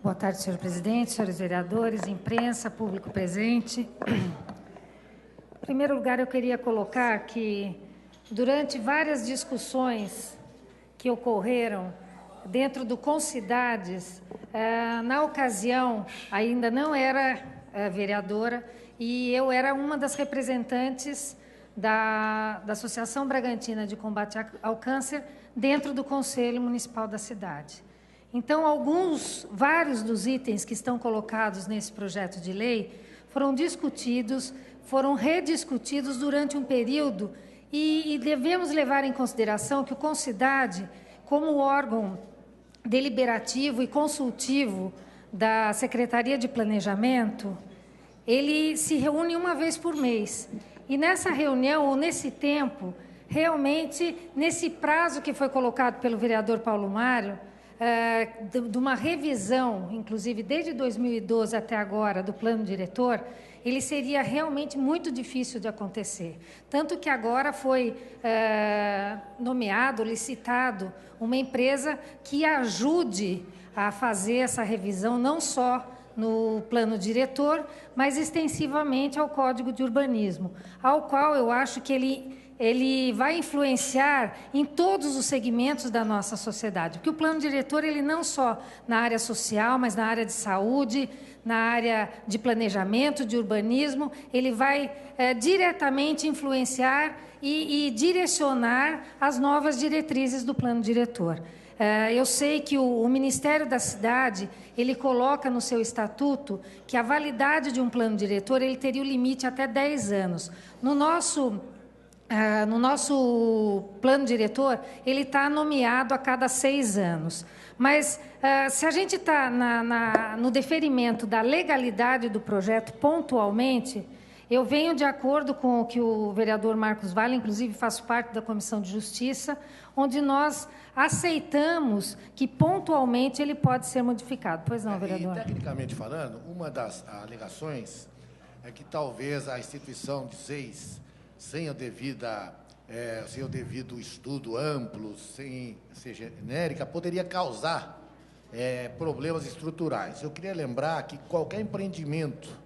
Boa tarde, senhor presidente, senhores vereadores, imprensa, público presente. Em primeiro lugar, eu queria colocar que, durante várias discussões que ocorreram dentro do Concidades, na ocasião, ainda não era vereadora, e eu era uma das representantes da Associação Bragantina de Combate ao Câncer dentro do Conselho Municipal da cidade. Então, vários dos itens que estão colocados nesse projeto de lei foram discutidos, foram rediscutidos durante um período e devemos levar em consideração que o Concidade, como órgão deliberativo e consultivo da Secretaria de Planejamento, ele se reúne uma vez por mês. E nessa reunião, ou nesse tempo, realmente, nesse prazo que foi colocado pelo vereador Paulo Mário, de uma revisão, inclusive desde 2012 até agora, do plano diretor, ele seria realmente muito difícil de acontecer. Tanto que agora foi nomeado, licitado, uma empresa que ajude a fazer essa revisão, não só no plano diretor, mas extensivamente ao Código de Urbanismo, ao qual eu acho que ele vai influenciar em todos os segmentos da nossa sociedade, porque o plano diretor, ele não só na área social, mas na área de saúde, na área de planejamento, de urbanismo, ele vai diretamente influenciar e direcionar as novas diretrizes do plano diretor. Eu sei que o Ministério da Cidade, ele coloca no seu estatuto que a validade de um plano diretor, ele teria o limite até 10 anos. No nosso no nosso plano diretor, ele está nomeado a cada 6 anos. Mas, se a gente está no deferimento da legalidade do projeto pontualmente, eu venho de acordo com o que o vereador Marcos Vale, inclusive faço parte da Comissão de Justiça, onde nós aceitamos que pontualmente ele pode ser modificado. Pois não, vereador? E, tecnicamente falando, uma das alegações é que talvez a instituição de 6, sem o devido estudo amplo, sem ser genérica, poderia causar problemas estruturais. Eu queria lembrar que qualquer empreendimento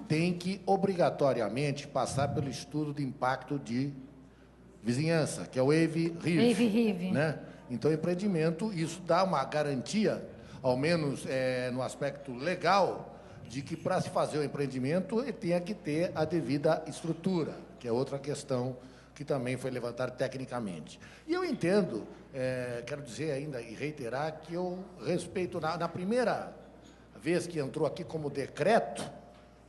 tem que, obrigatoriamente, passar pelo estudo de impacto de vizinhança, que é o EIV-RIV. Né? Então, empreendimento, isso dá uma garantia, ao menos no aspecto legal, de que, para se fazer o empreendimento, ele tenha que ter a devida estrutura, que é outra questão que também foi levantada tecnicamente. E eu entendo, quero dizer ainda e reiterar, que eu respeito, na primeira vez que entrou aqui como decreto,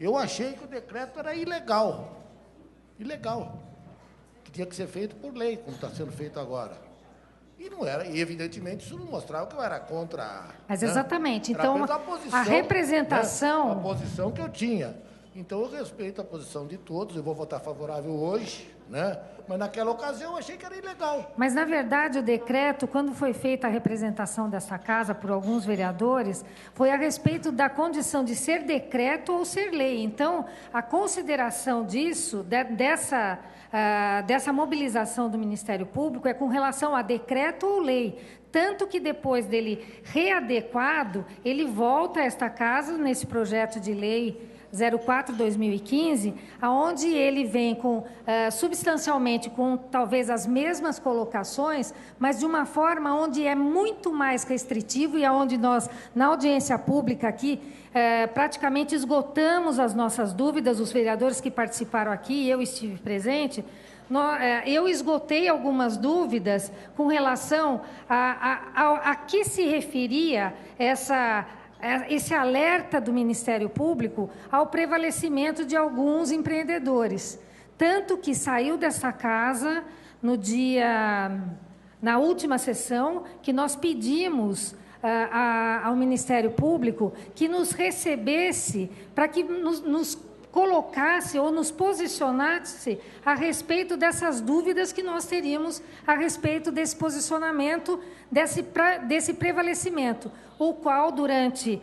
eu achei que o decreto era ilegal, que tinha que ser feito por lei, como está sendo feito agora. E não era, e evidentemente isso não mostrava que eu era contra... Mas né? exatamente, Era então apenas posição, a representação... né? A posição que eu tinha. Então eu respeito a posição de todos, eu vou votar favorável hoje, né? Mas naquela ocasião eu achei que era ilegal. Mas, na verdade, o decreto, quando foi feita a representação dessa casa por alguns vereadores, foi a respeito da condição de ser decreto ou ser lei. Então, a consideração disso, dessa mobilização do Ministério Público, é com relação a decreto ou lei. Tanto que depois dele readequado, ele volta a esta casa nesse projeto de lei 04/2015, aonde ele vem com substancialmente com talvez as mesmas colocações, mas de uma forma onde é muito mais restritivo e aonde nós, na audiência pública aqui, praticamente esgotamos as nossas dúvidas, os vereadores que participaram aqui, eu estive presente. Eu esgotei algumas dúvidas com relação a que se referia esse alerta do Ministério Público ao prevalecimento de alguns empreendedores. Tanto que saiu dessa casa na última sessão, que nós pedimos ao Ministério Público que nos recebesse para que nos colocasse ou nos posicionasse a respeito dessas dúvidas que nós teríamos a respeito desse posicionamento, desse prevalecimento, o qual, durante...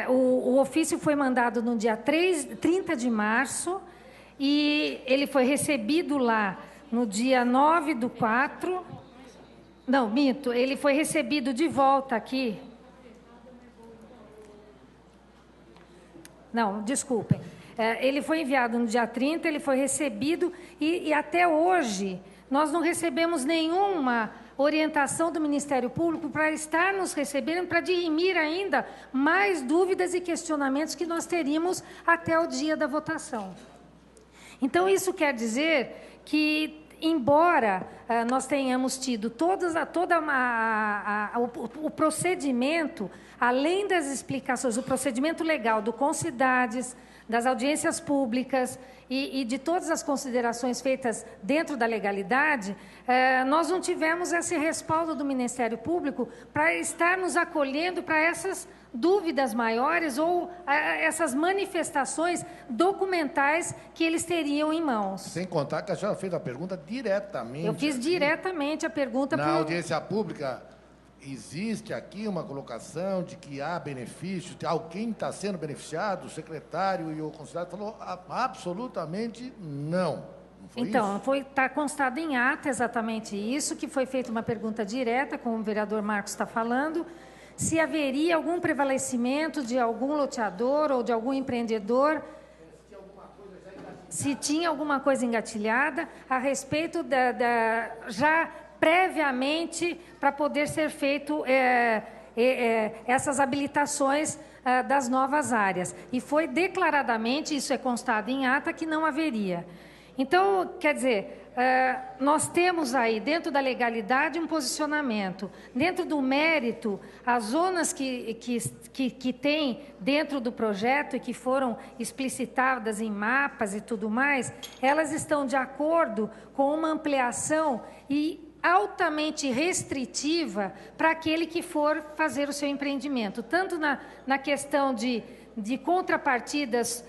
o ofício foi mandado no dia 30 de março e ele foi recebido lá no dia 9/4. Não, minto, ele foi recebido de volta aqui. Não, desculpem. Ele foi enviado no dia 30, ele foi recebido e até hoje nós não recebemos nenhuma orientação do Ministério Público para estar nos recebendo, para dirimir ainda mais dúvidas e questionamentos que nós teríamos até o dia da votação. Então, isso quer dizer que, embora nós tenhamos tido o procedimento, além das explicações, o procedimento legal do Concidades, das audiências públicas e de todas as considerações feitas dentro da legalidade, nós não tivemos esse respaldo do Ministério Público para estar nos acolhendo para essas dúvidas maiores ou essas manifestações documentais que eles teriam em mãos. Sem contar que a senhora fez a pergunta diretamente. Eu fiz diretamente a pergunta. Na audiência pública, existe aqui uma colocação de que há benefício, alguém está sendo beneficiado, o secretário e o conselheiro falou absolutamente não. Então, está constado em ata exatamente isso, que foi feita uma pergunta direta, como o vereador Marcos está falando, se haveria algum prevalecimento de algum loteador ou de algum empreendedor, se tinha alguma coisa engatilhada a respeito já previamente para poder ser feito essas habilitações das novas áreas. E foi declaradamente, isso é constado em ata, que não haveria. Então, quer dizer, nós temos aí, dentro da legalidade, um posicionamento. Dentro do mérito, as zonas que tem dentro do projeto e que foram explicitadas em mapas e tudo mais, elas estão de acordo com uma ampliação e altamente restritiva para aquele que for fazer o seu empreendimento, tanto na questão de contrapartidas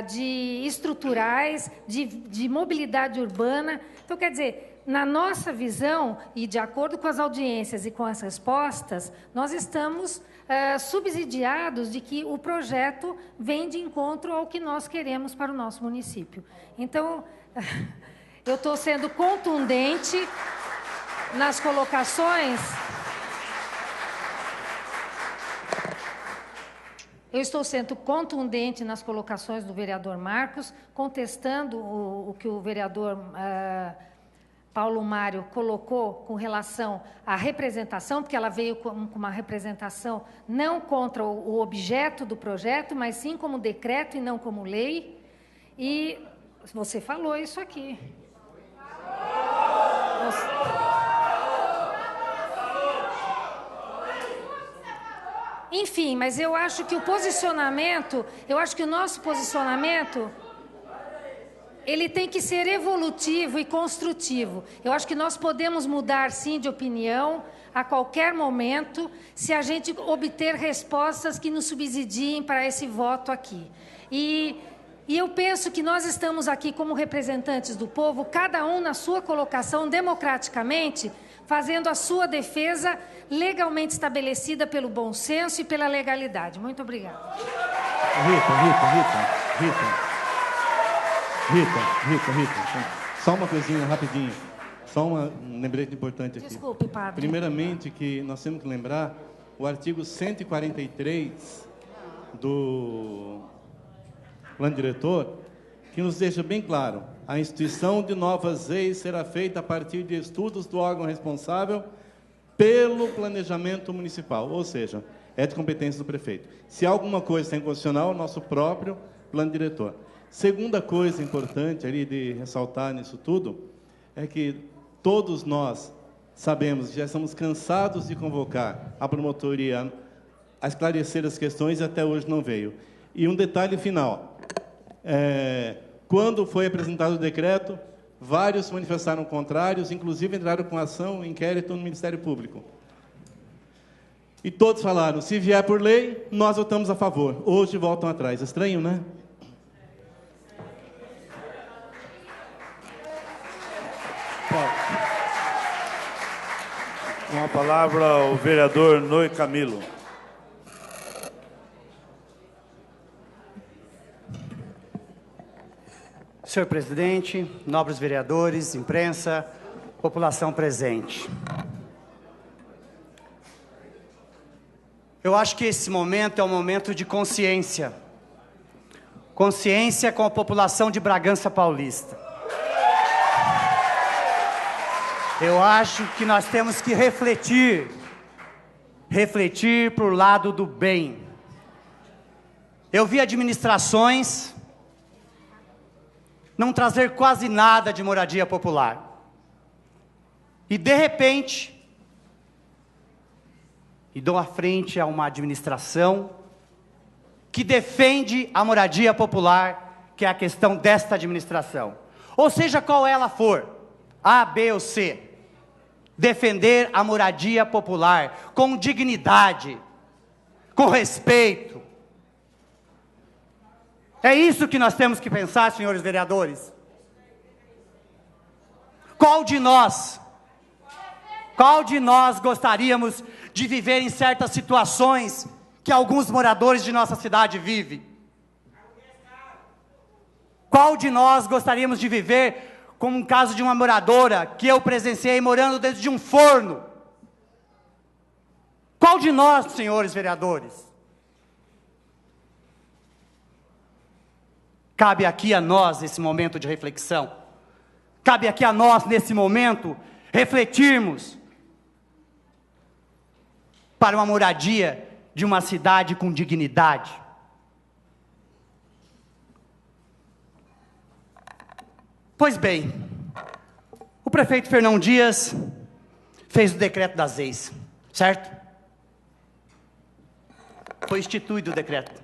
de estruturais, de mobilidade urbana. Então, quer dizer, na nossa visão, e de acordo com as audiências e com as respostas, nós estamos subsidiados de que o projeto vem de encontro ao que nós queremos para o nosso município. Então, eu estou sendo contundente nas colocações. Eu estou sendo contundente nas colocações do vereador Marcos, contestando o que o vereador Paulo Mário colocou com relação à representação, porque ela veio com uma representação não contra o objeto do projeto, mas sim como decreto e não como lei. E você falou isso aqui. Enfim, mas eu acho que o nosso posicionamento, ele tem que ser evolutivo e construtivo. Eu acho que nós podemos mudar, sim, de opinião a qualquer momento, se a gente obter respostas que nos subsidiem para esse voto aqui. E eu penso que nós estamos aqui como representantes do povo, cada um na sua colocação, democraticamente, fazendo a sua defesa legalmente estabelecida pelo bom senso e pela legalidade. Muito obrigada. Rita. Só uma coisinha rapidinho. Só um lembrete importante aqui. Desculpe, padre. Primeiramente, que nós temos que lembrar o artigo 143 do Plano Diretor, que nos deixa bem claro: a instituição de novas leis será feita a partir de estudos do órgão responsável pelo planejamento municipal, ou seja, é de competência do prefeito. Se alguma coisa está inconstitucional, nosso próprio plano diretor. Segunda coisa importante ali de ressaltar nisso tudo é que todos nós sabemos, já estamos cansados de convocar a promotoria a esclarecer as questões e até hoje não veio. E um detalhe final: quando foi apresentado o decreto, vários se manifestaram contrários, inclusive entraram com ação, inquérito no Ministério Público. E todos falaram: se vier por lei, nós votamos a favor. Hoje voltam atrás. Estranho, né? Com a palavra o vereador Noe Camilo. Senhor presidente, nobres vereadores, imprensa, população presente. Eu acho que esse momento é um momento de consciência. Consciência com a população de Bragança Paulista. Eu acho que nós temos que refletir para o lado do bem. Eu vi administrações não trazer quase nada de moradia popular. E, de repente, dou à frente a uma administração que defende a moradia popular, que é a questão desta administração. Ou seja, qual ela for, A, B ou C, defender a moradia popular com dignidade, com respeito. É isso que nós temos que pensar, senhores vereadores. Qual de nós gostaríamos de viver em certas situações que alguns moradores de nossa cidade vivem? Qual de nós gostaríamos de viver como um caso de uma moradora que eu presenciei morando dentro de um forno? Qual de nós, senhores vereadores? Cabe aqui a nós, nesse momento de reflexão, cabe aqui a nós, nesse momento, refletirmos para uma moradia de uma cidade com dignidade. Pois bem, o prefeito Fernão Dias fez o decreto das ex, certo? Foi instituído o decreto.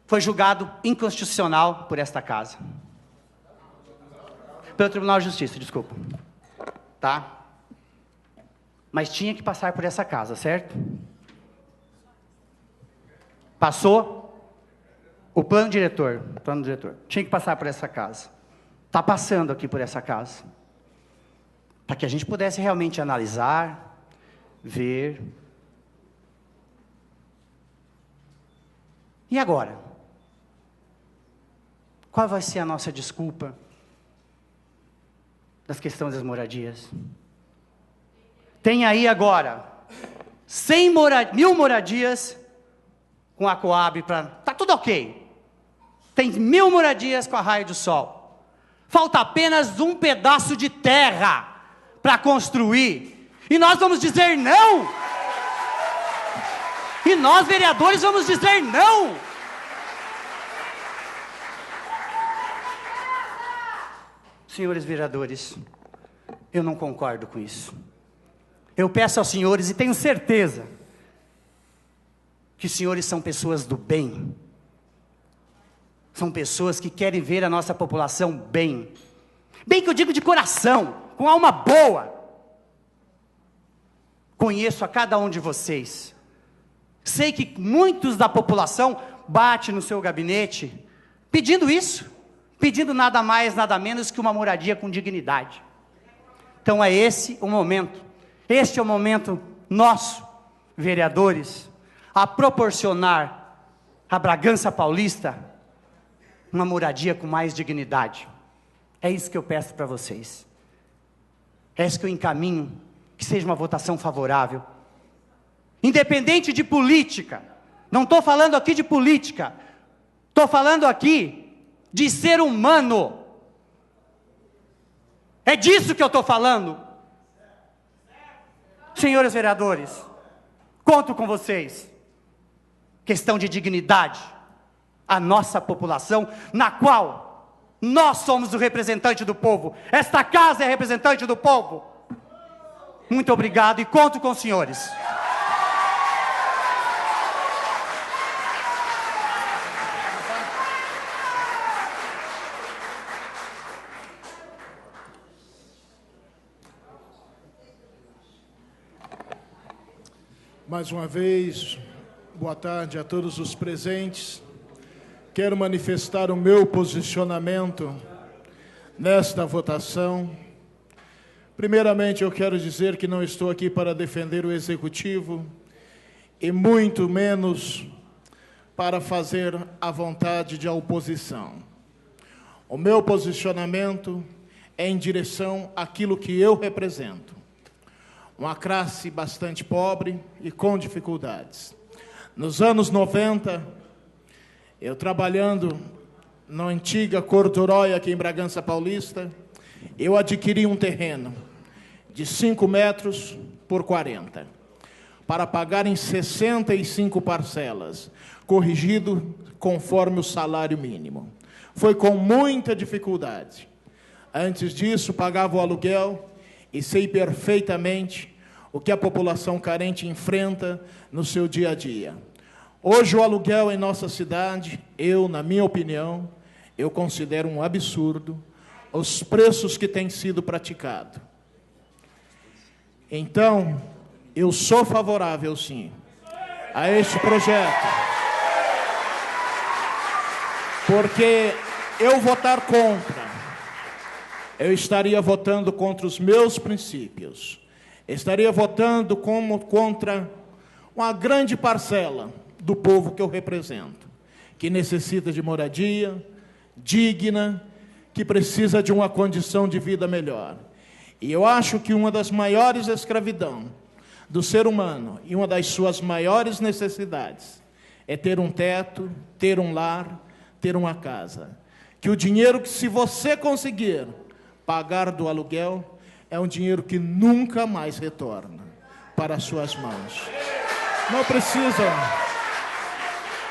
Foi julgado inconstitucional por esta casa. Pelo Tribunal de Justiça, desculpa. Tá? Mas tinha que passar por essa casa, certo? Passou o plano diretor. Tinha que passar por essa casa. Está passando aqui por essa casa. Para que a gente pudesse realmente analisar, ver. E agora? Qual vai ser a nossa desculpa das questões das moradias? Tem aí agora 1.000 moradias com a Coab para... Está tudo ok. Tem 1.000 moradias com a Raio do Sol. Falta apenas um pedaço de terra para construir. E nós vamos dizer não. E nós, vereadores, vamos dizer não. Senhores vereadores, eu não concordo com isso. Eu peço aos senhores, e tenho certeza, que os senhores são pessoas do bem. São pessoas que querem ver a nossa população bem. Bem que eu digo de coração, com alma boa. Conheço a cada um de vocês. Sei que muitos da população batem no seu gabinete pedindo isso. Pedindo nada mais, nada menos que uma moradia com dignidade. Então é esse o momento. Este é o momento nosso, vereadores, a proporcionar a Bragança Paulista uma moradia com mais dignidade. É isso que eu peço para vocês. É isso que eu encaminho, que seja uma votação favorável. Independente de política. Não estou falando aqui de política. Estou falando aqui de ser humano. É disso que eu estou falando. Senhores vereadores, conto com vocês. Questão de dignidade. A nossa população, na qual nós somos o representante do povo. Esta casa é representante do povo. Muito obrigado e conto com os senhores. Mais uma vez, boa tarde a todos os presentes. Quero manifestar o meu posicionamento nesta votação. Primeiramente, eu quero dizer que não estou aqui para defender o Executivo e muito menos para fazer a vontade de oposição. O meu posicionamento é em direção àquilo que eu represento. Uma classe bastante pobre e com dificuldades. Nos anos 90, eu trabalhando na antiga Cordurói, aqui em Bragança Paulista, eu adquiri um terreno de 5 metros por 40, para pagar em 65 parcelas, corrigido conforme o salário mínimo. Foi com muita dificuldade. Antes disso, pagava o aluguel e sei perfeitamente o que a população carente enfrenta no seu dia a dia. Hoje, o aluguel em nossa cidade, na minha opinião, eu considero um absurdo os preços que têm sido praticados. Então, eu sou favorável, sim, a este projeto, porque eu votar contra, eu estaria votando contra os meus princípios, estaria votando contra uma grande parcela do povo que eu represento, que necessita de moradia digna, que precisa de uma condição de vida melhor. E eu acho que uma das maiores escravidão do ser humano e uma das suas maiores necessidades é ter um teto, ter um lar, ter uma casa. Que o dinheiro que, se você conseguir pagar do aluguel, é um dinheiro que nunca mais retorna para as suas mãos.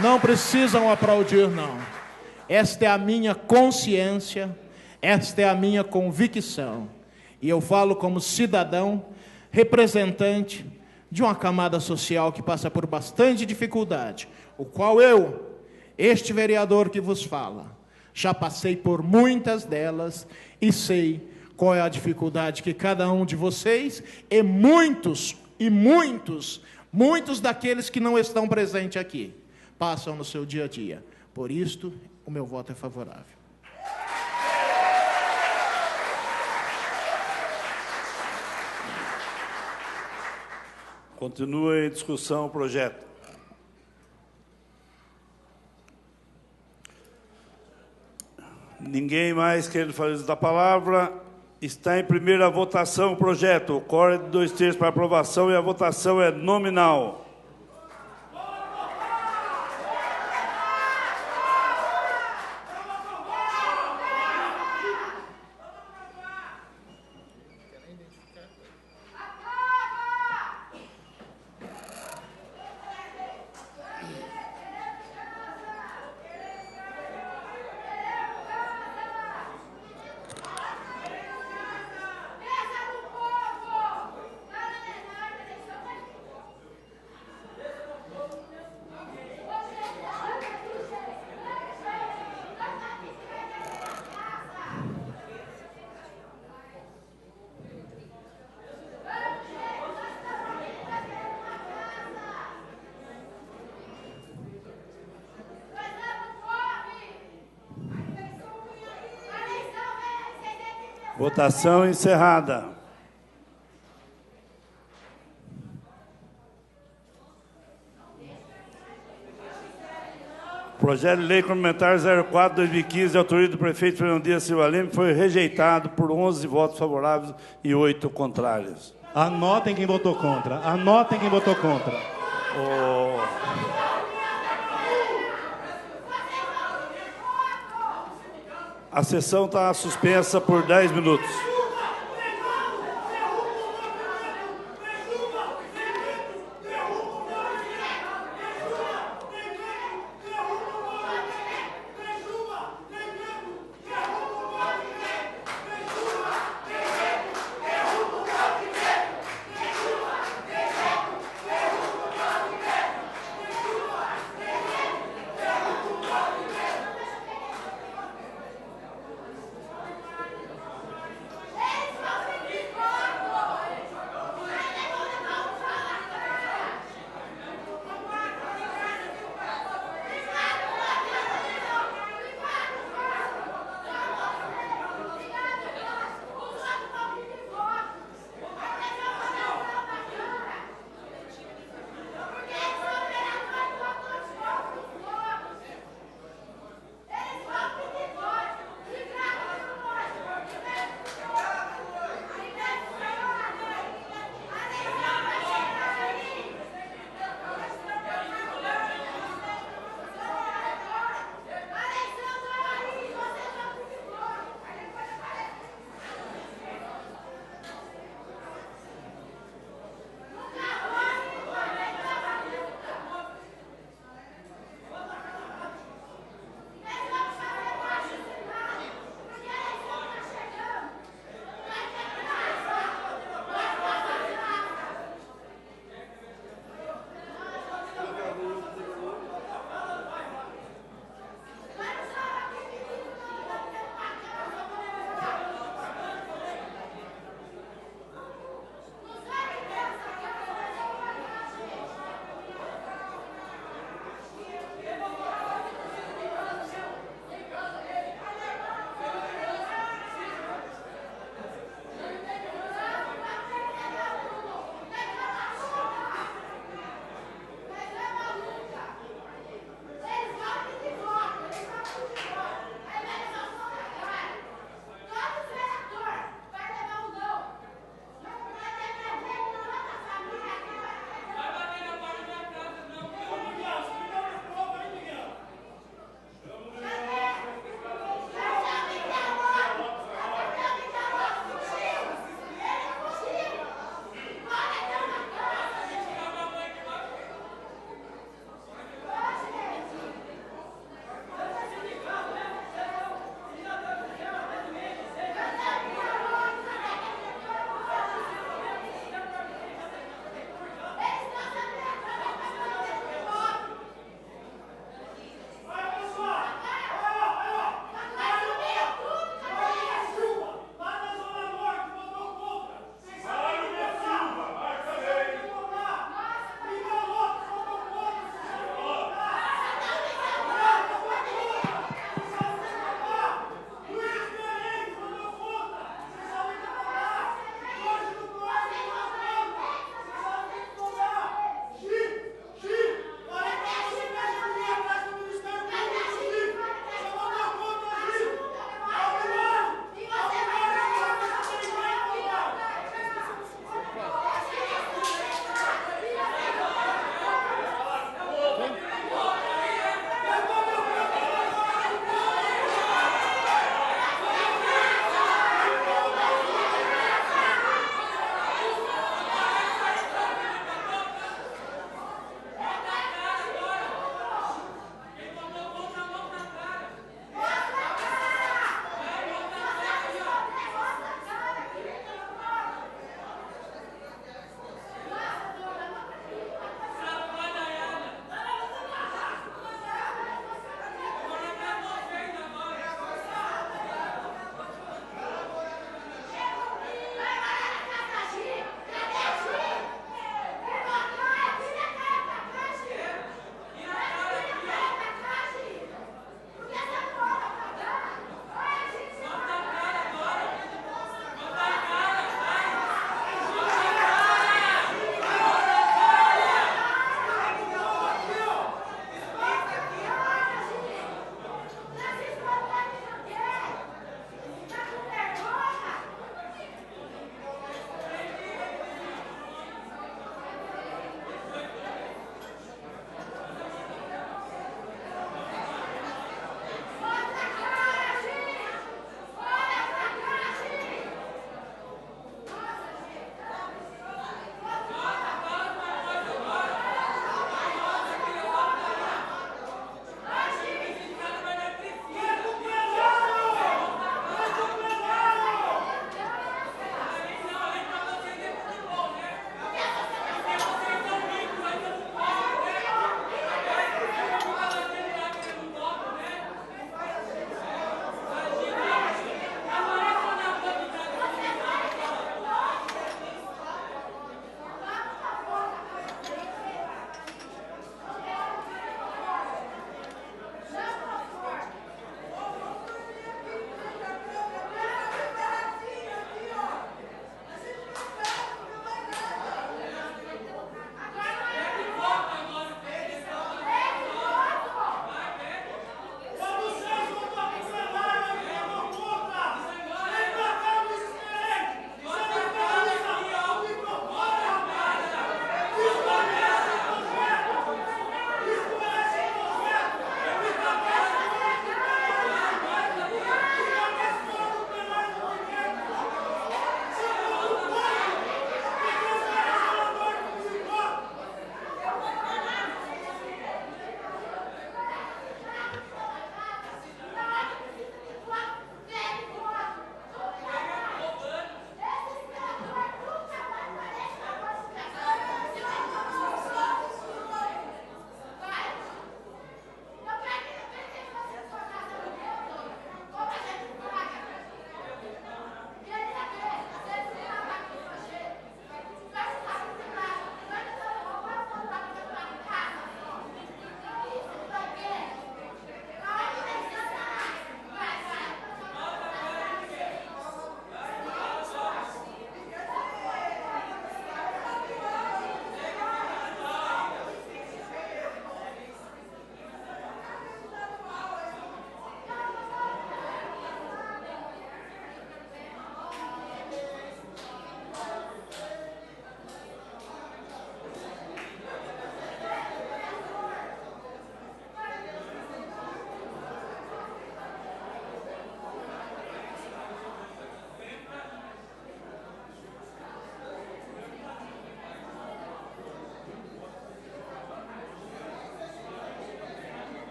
Não precisam aplaudir, não. esta é a minha consciência, esta é a minha convicção. E eu falo como cidadão, representante de uma camada social que passa por bastante dificuldade, o qual eu, este vereador que vos fala, já passei por muitas delas e sei qual é a dificuldade que cada um de vocês e muitos daqueles que não estão presentes aqui passam no seu dia a dia. Por isto, o meu voto é favorável. Continua em discussão o projeto. Ninguém mais querendo fazer uso da palavra. Está em primeira votação o projeto. O quórum é de 2/3 para aprovação e a votação é nominal. Votação encerrada. Projeto de Lei Complementar 04/2015, de autoria do prefeito Fernando Dias Silva Leme, foi rejeitado por 11 votos favoráveis e 8 contrários. Anotem quem votou contra. Anotem quem votou contra. A sessão está suspensa por 10 minutos.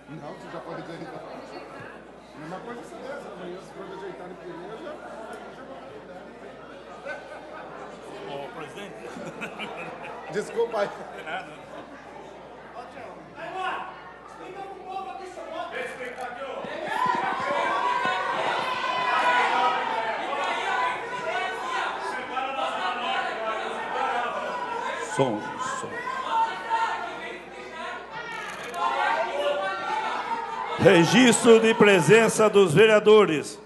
Não, você já pode ajeitar. Mesma coisa essa dessa, amanhã se for ajeitar no primeiro, já... Ô, presidente. Desculpa aí. Som. Registro de presença dos vereadores.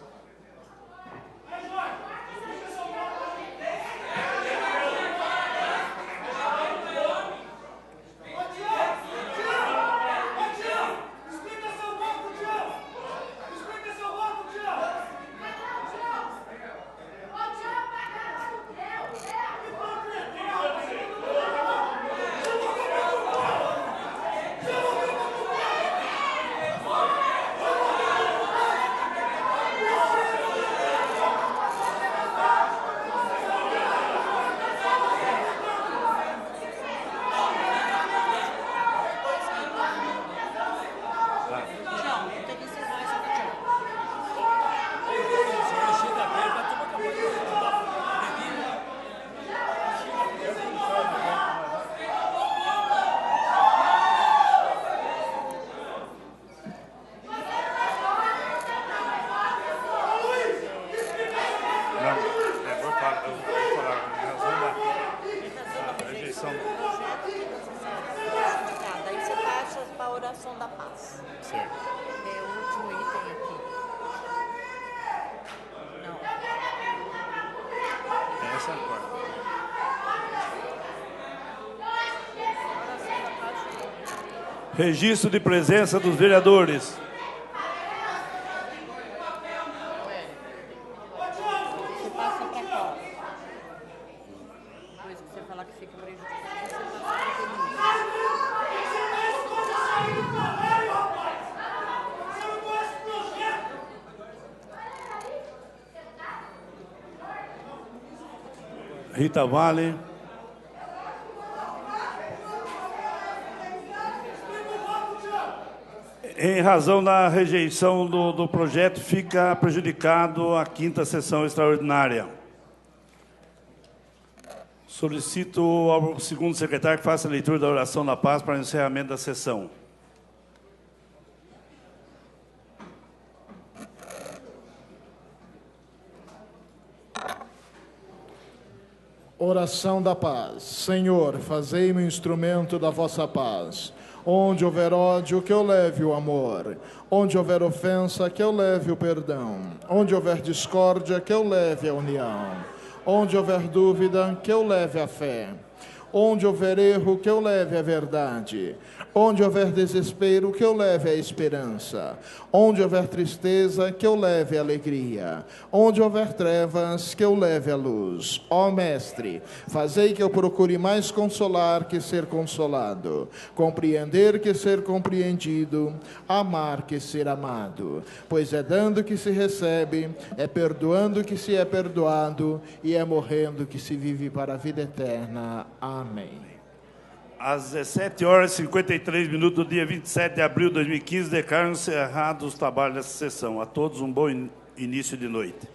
Registro de presença dos vereadores. Você passa para qual? Depois que você falar que fica prejudicado, você passa para Rita Vale. Em razão da rejeição do projeto, fica prejudicado a 5ª sessão extraordinária. Solicito ao segundo secretário que faça a leitura da oração da paz para o encerramento da sessão. Oração da paz. Senhor, fazei-me um instrumento da vossa paz. Onde houver ódio, que eu leve o amor. Onde houver ofensa, que eu leve o perdão. Onde houver discórdia, que eu leve a união. Onde houver dúvida, que eu leve a fé. Onde houver erro, que eu leve a verdade. Onde houver desespero, que eu leve a esperança. Onde houver tristeza, que eu leve a alegria. Onde houver trevas, que eu leve a luz. Ó Mestre, fazei que eu procure mais consolar que ser consolado, compreender que ser compreendido, amar que ser amado. Pois é dando que se recebe, é perdoando que se é perdoado, e é morrendo que se vive para a vida eterna. Amém. Às 17h53 do dia 27 de abril de 2015, declaro encerrados os trabalhos dessa sessão. A todos um bom início de noite.